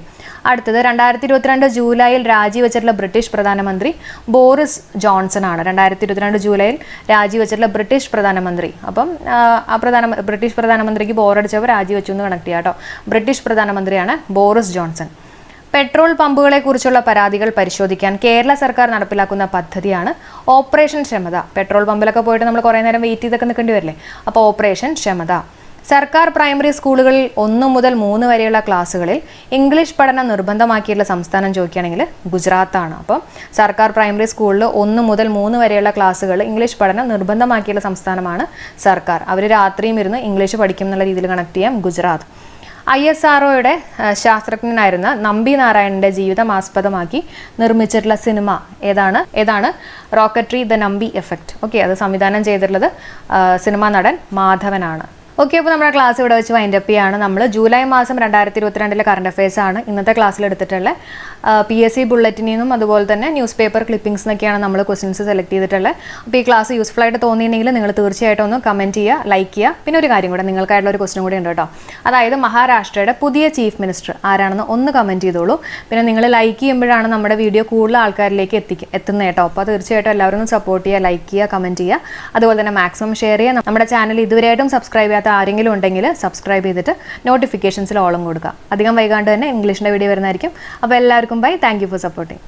അടുത്തത് 2022 ജൂലൈയിൽ രാജിവെച്ചിട്ടുള്ള ബ്രിട്ടീഷ് പ്രധാനമന്ത്രി ബോറിസ് ജോൺസൺ ആണ്. 2022 ജൂലൈയിൽ രാജിവെച്ചിട്ടുള്ള ബ്രിട്ടീഷ് പ്രധാനമന്ത്രി. അപ്പം ബ്രിട്ടീഷ് പ്രധാനമന്ത്രിക്ക് ബോറടിച്ചവർ രാജിവെച്ചു എന്ന് കണക്ട് ചെയ്യാം കേട്ടോ. ബ്രിട്ടീഷ് പ്രധാനമന്ത്രിയാണ് ബോറിസ് ജോൺസൺ. പെട്രോൾ പമ്പുകളെ കുറിച്ചുള്ള പരാതികൾ പരിശോധിക്കാൻ കേരള സർക്കാർ നടപ്പിലാക്കുന്ന പദ്ധതിയാണ് ഓപ്പറേഷൻ ക്ഷമത. പെട്രോൾ പമ്പിലൊക്കെ പോയിട്ട് നമ്മൾ കുറേ നേരം വെയിറ്റ് ചെയ്തൊക്കെ നിൽക്കേണ്ടി വരില്ലേ, അപ്പോൾ ഓപ്പറേഷൻ ക്ഷമത. സർക്കാർ പ്രൈമറി സ്കൂളുകളിൽ 1 മുതൽ 3 വരെയുള്ള ക്ലാസ്സുകളിൽ ഇംഗ്ലീഷ് പഠനം നിർബന്ധമാക്കിയിട്ടുള്ള സംസ്ഥാനം ചോദിക്കുകയാണെങ്കിൽ ഗുജറാത്താണ്. അപ്പം സർക്കാർ പ്രൈമറി സ്കൂളിൽ 1 മുതൽ 3 വരെയുള്ള ക്ലാസ്സുകൾ ഇംഗ്ലീഷ് പഠനം നിർബന്ധമാക്കിയുള്ള സംസ്ഥാനമാണ് സർക്കാർ. അവർ രാത്രിയും ഇരുന്ന് ഇംഗ്ലീഷ് പഠിക്കും എന്നുള്ള രീതിയിൽ കണക്ട് ചെയ്യാം, ഗുജറാത്ത്. ISROയുടെ ശാസ്ത്രജ്ഞനായിരുന്ന നമ്പി നാരായണന്റെ ജീവിതം ആസ്പദമാക്കി നിർമ്മിച്ചിട്ടുള്ള സിനിമ ഏതാണ്? Rocketry the Nambi effect. Okay, അത് സംവിധാനം ചെയ്തിട്ടുള്ളത് സിനിമാ നടൻ മാധവനാണ്. ഓക്കെ, അപ്പോൾ നമ്മുടെ ക്ലാസ് ഇവിടെ വെച്ച് വൈൻഡപ്പ് ചെയ്യാണ്. നമ്മൾ ജൂലൈ മാസം 2022 കറണ്ട് അഫയേഴ്സ് ആണ് ഇന്നത്തെ ക്ലാസ്സിൽ എടുത്തിട്ടുള്ളത്. PSC ബുള്ളറ്റിനിൽ നിന്നും അതുപോലെ തന്നെ ന്യൂസ് പേപ്പർ ക്ലിപ്പിംഗ്സ് എന്നൊക്കെയാണ് നമ്മൾ ക്വസ്റ്റ്യൻസ് സെലക്ട് ചെയ്തിട്ടുള്ളത്. അപ്പോൾ ഈ ക്ലാസ് യൂസ്ഫുൾ ആയിട്ട് തോന്നിയിട്ടുണ്ടെങ്കിൽ നിങ്ങൾ തീർച്ചയായിട്ടും ഒന്ന് കമൻറ്റ് ചെയ്യുക, ലൈക്ക് ചെയ്യുക. പിന്നെ ഒരു കാര്യം കൂടെ, നിങ്ങൾക്കായിട്ടുള്ള ഒരു ക്വസ്റ്റ്യൻ കൂടി ഉണ്ട് കേട്ടോ. അതായത് മഹാരാഷ്ട്രയുടെ പുതിയ ചീഫ് മിനിസ്റ്റർ ആരാണെന്ന് ഒന്ന് കമൻറ്റ് ചെയ്തോളൂ. പിന്നെ നിങ്ങൾ ലൈക്ക് ചെയ്യുമ്പോഴാണ് നമ്മുടെ വീഡിയോ കൂടുതൽ ആൾക്കാരിലേക്ക് എത്തുന്നത് കേട്ടോ. അപ്പോൾ തീർച്ചയായിട്ടും എല്ലാവരും ഒന്ന് സപ്പോർട്ട് ചെയ്യുക, ലൈക്ക് ചെയ്യുക, കമൻറ്റ് ചെയ്യുക. അതുപോലെ തന്നെ മാക്സിമം ഷെയർ ചെയ്യുക. നമ്മുടെ ചാനൽ ഇതുവരെയായിട്ടും സബ്സ്ക്രൈബ് ചെയ്യാത്ത ആരെങ്കിലും ഉണ്ടെങ്കിൽ സബ്സ്ക്രൈബ് ചെയ്തിട്ട് നോട്ടിഫിക്കേഷൻസിൽ ഓളം കൊടുക്കുക. അധികം വൈകാണ്ട് തന്നെ ഇംഗ്ലീഷിൻ്റെ വീഡിയോ വരുന്നതായിരിക്കും. അപ്പോൾ എല്ലാവർക്കും bye. Thank you for supporting.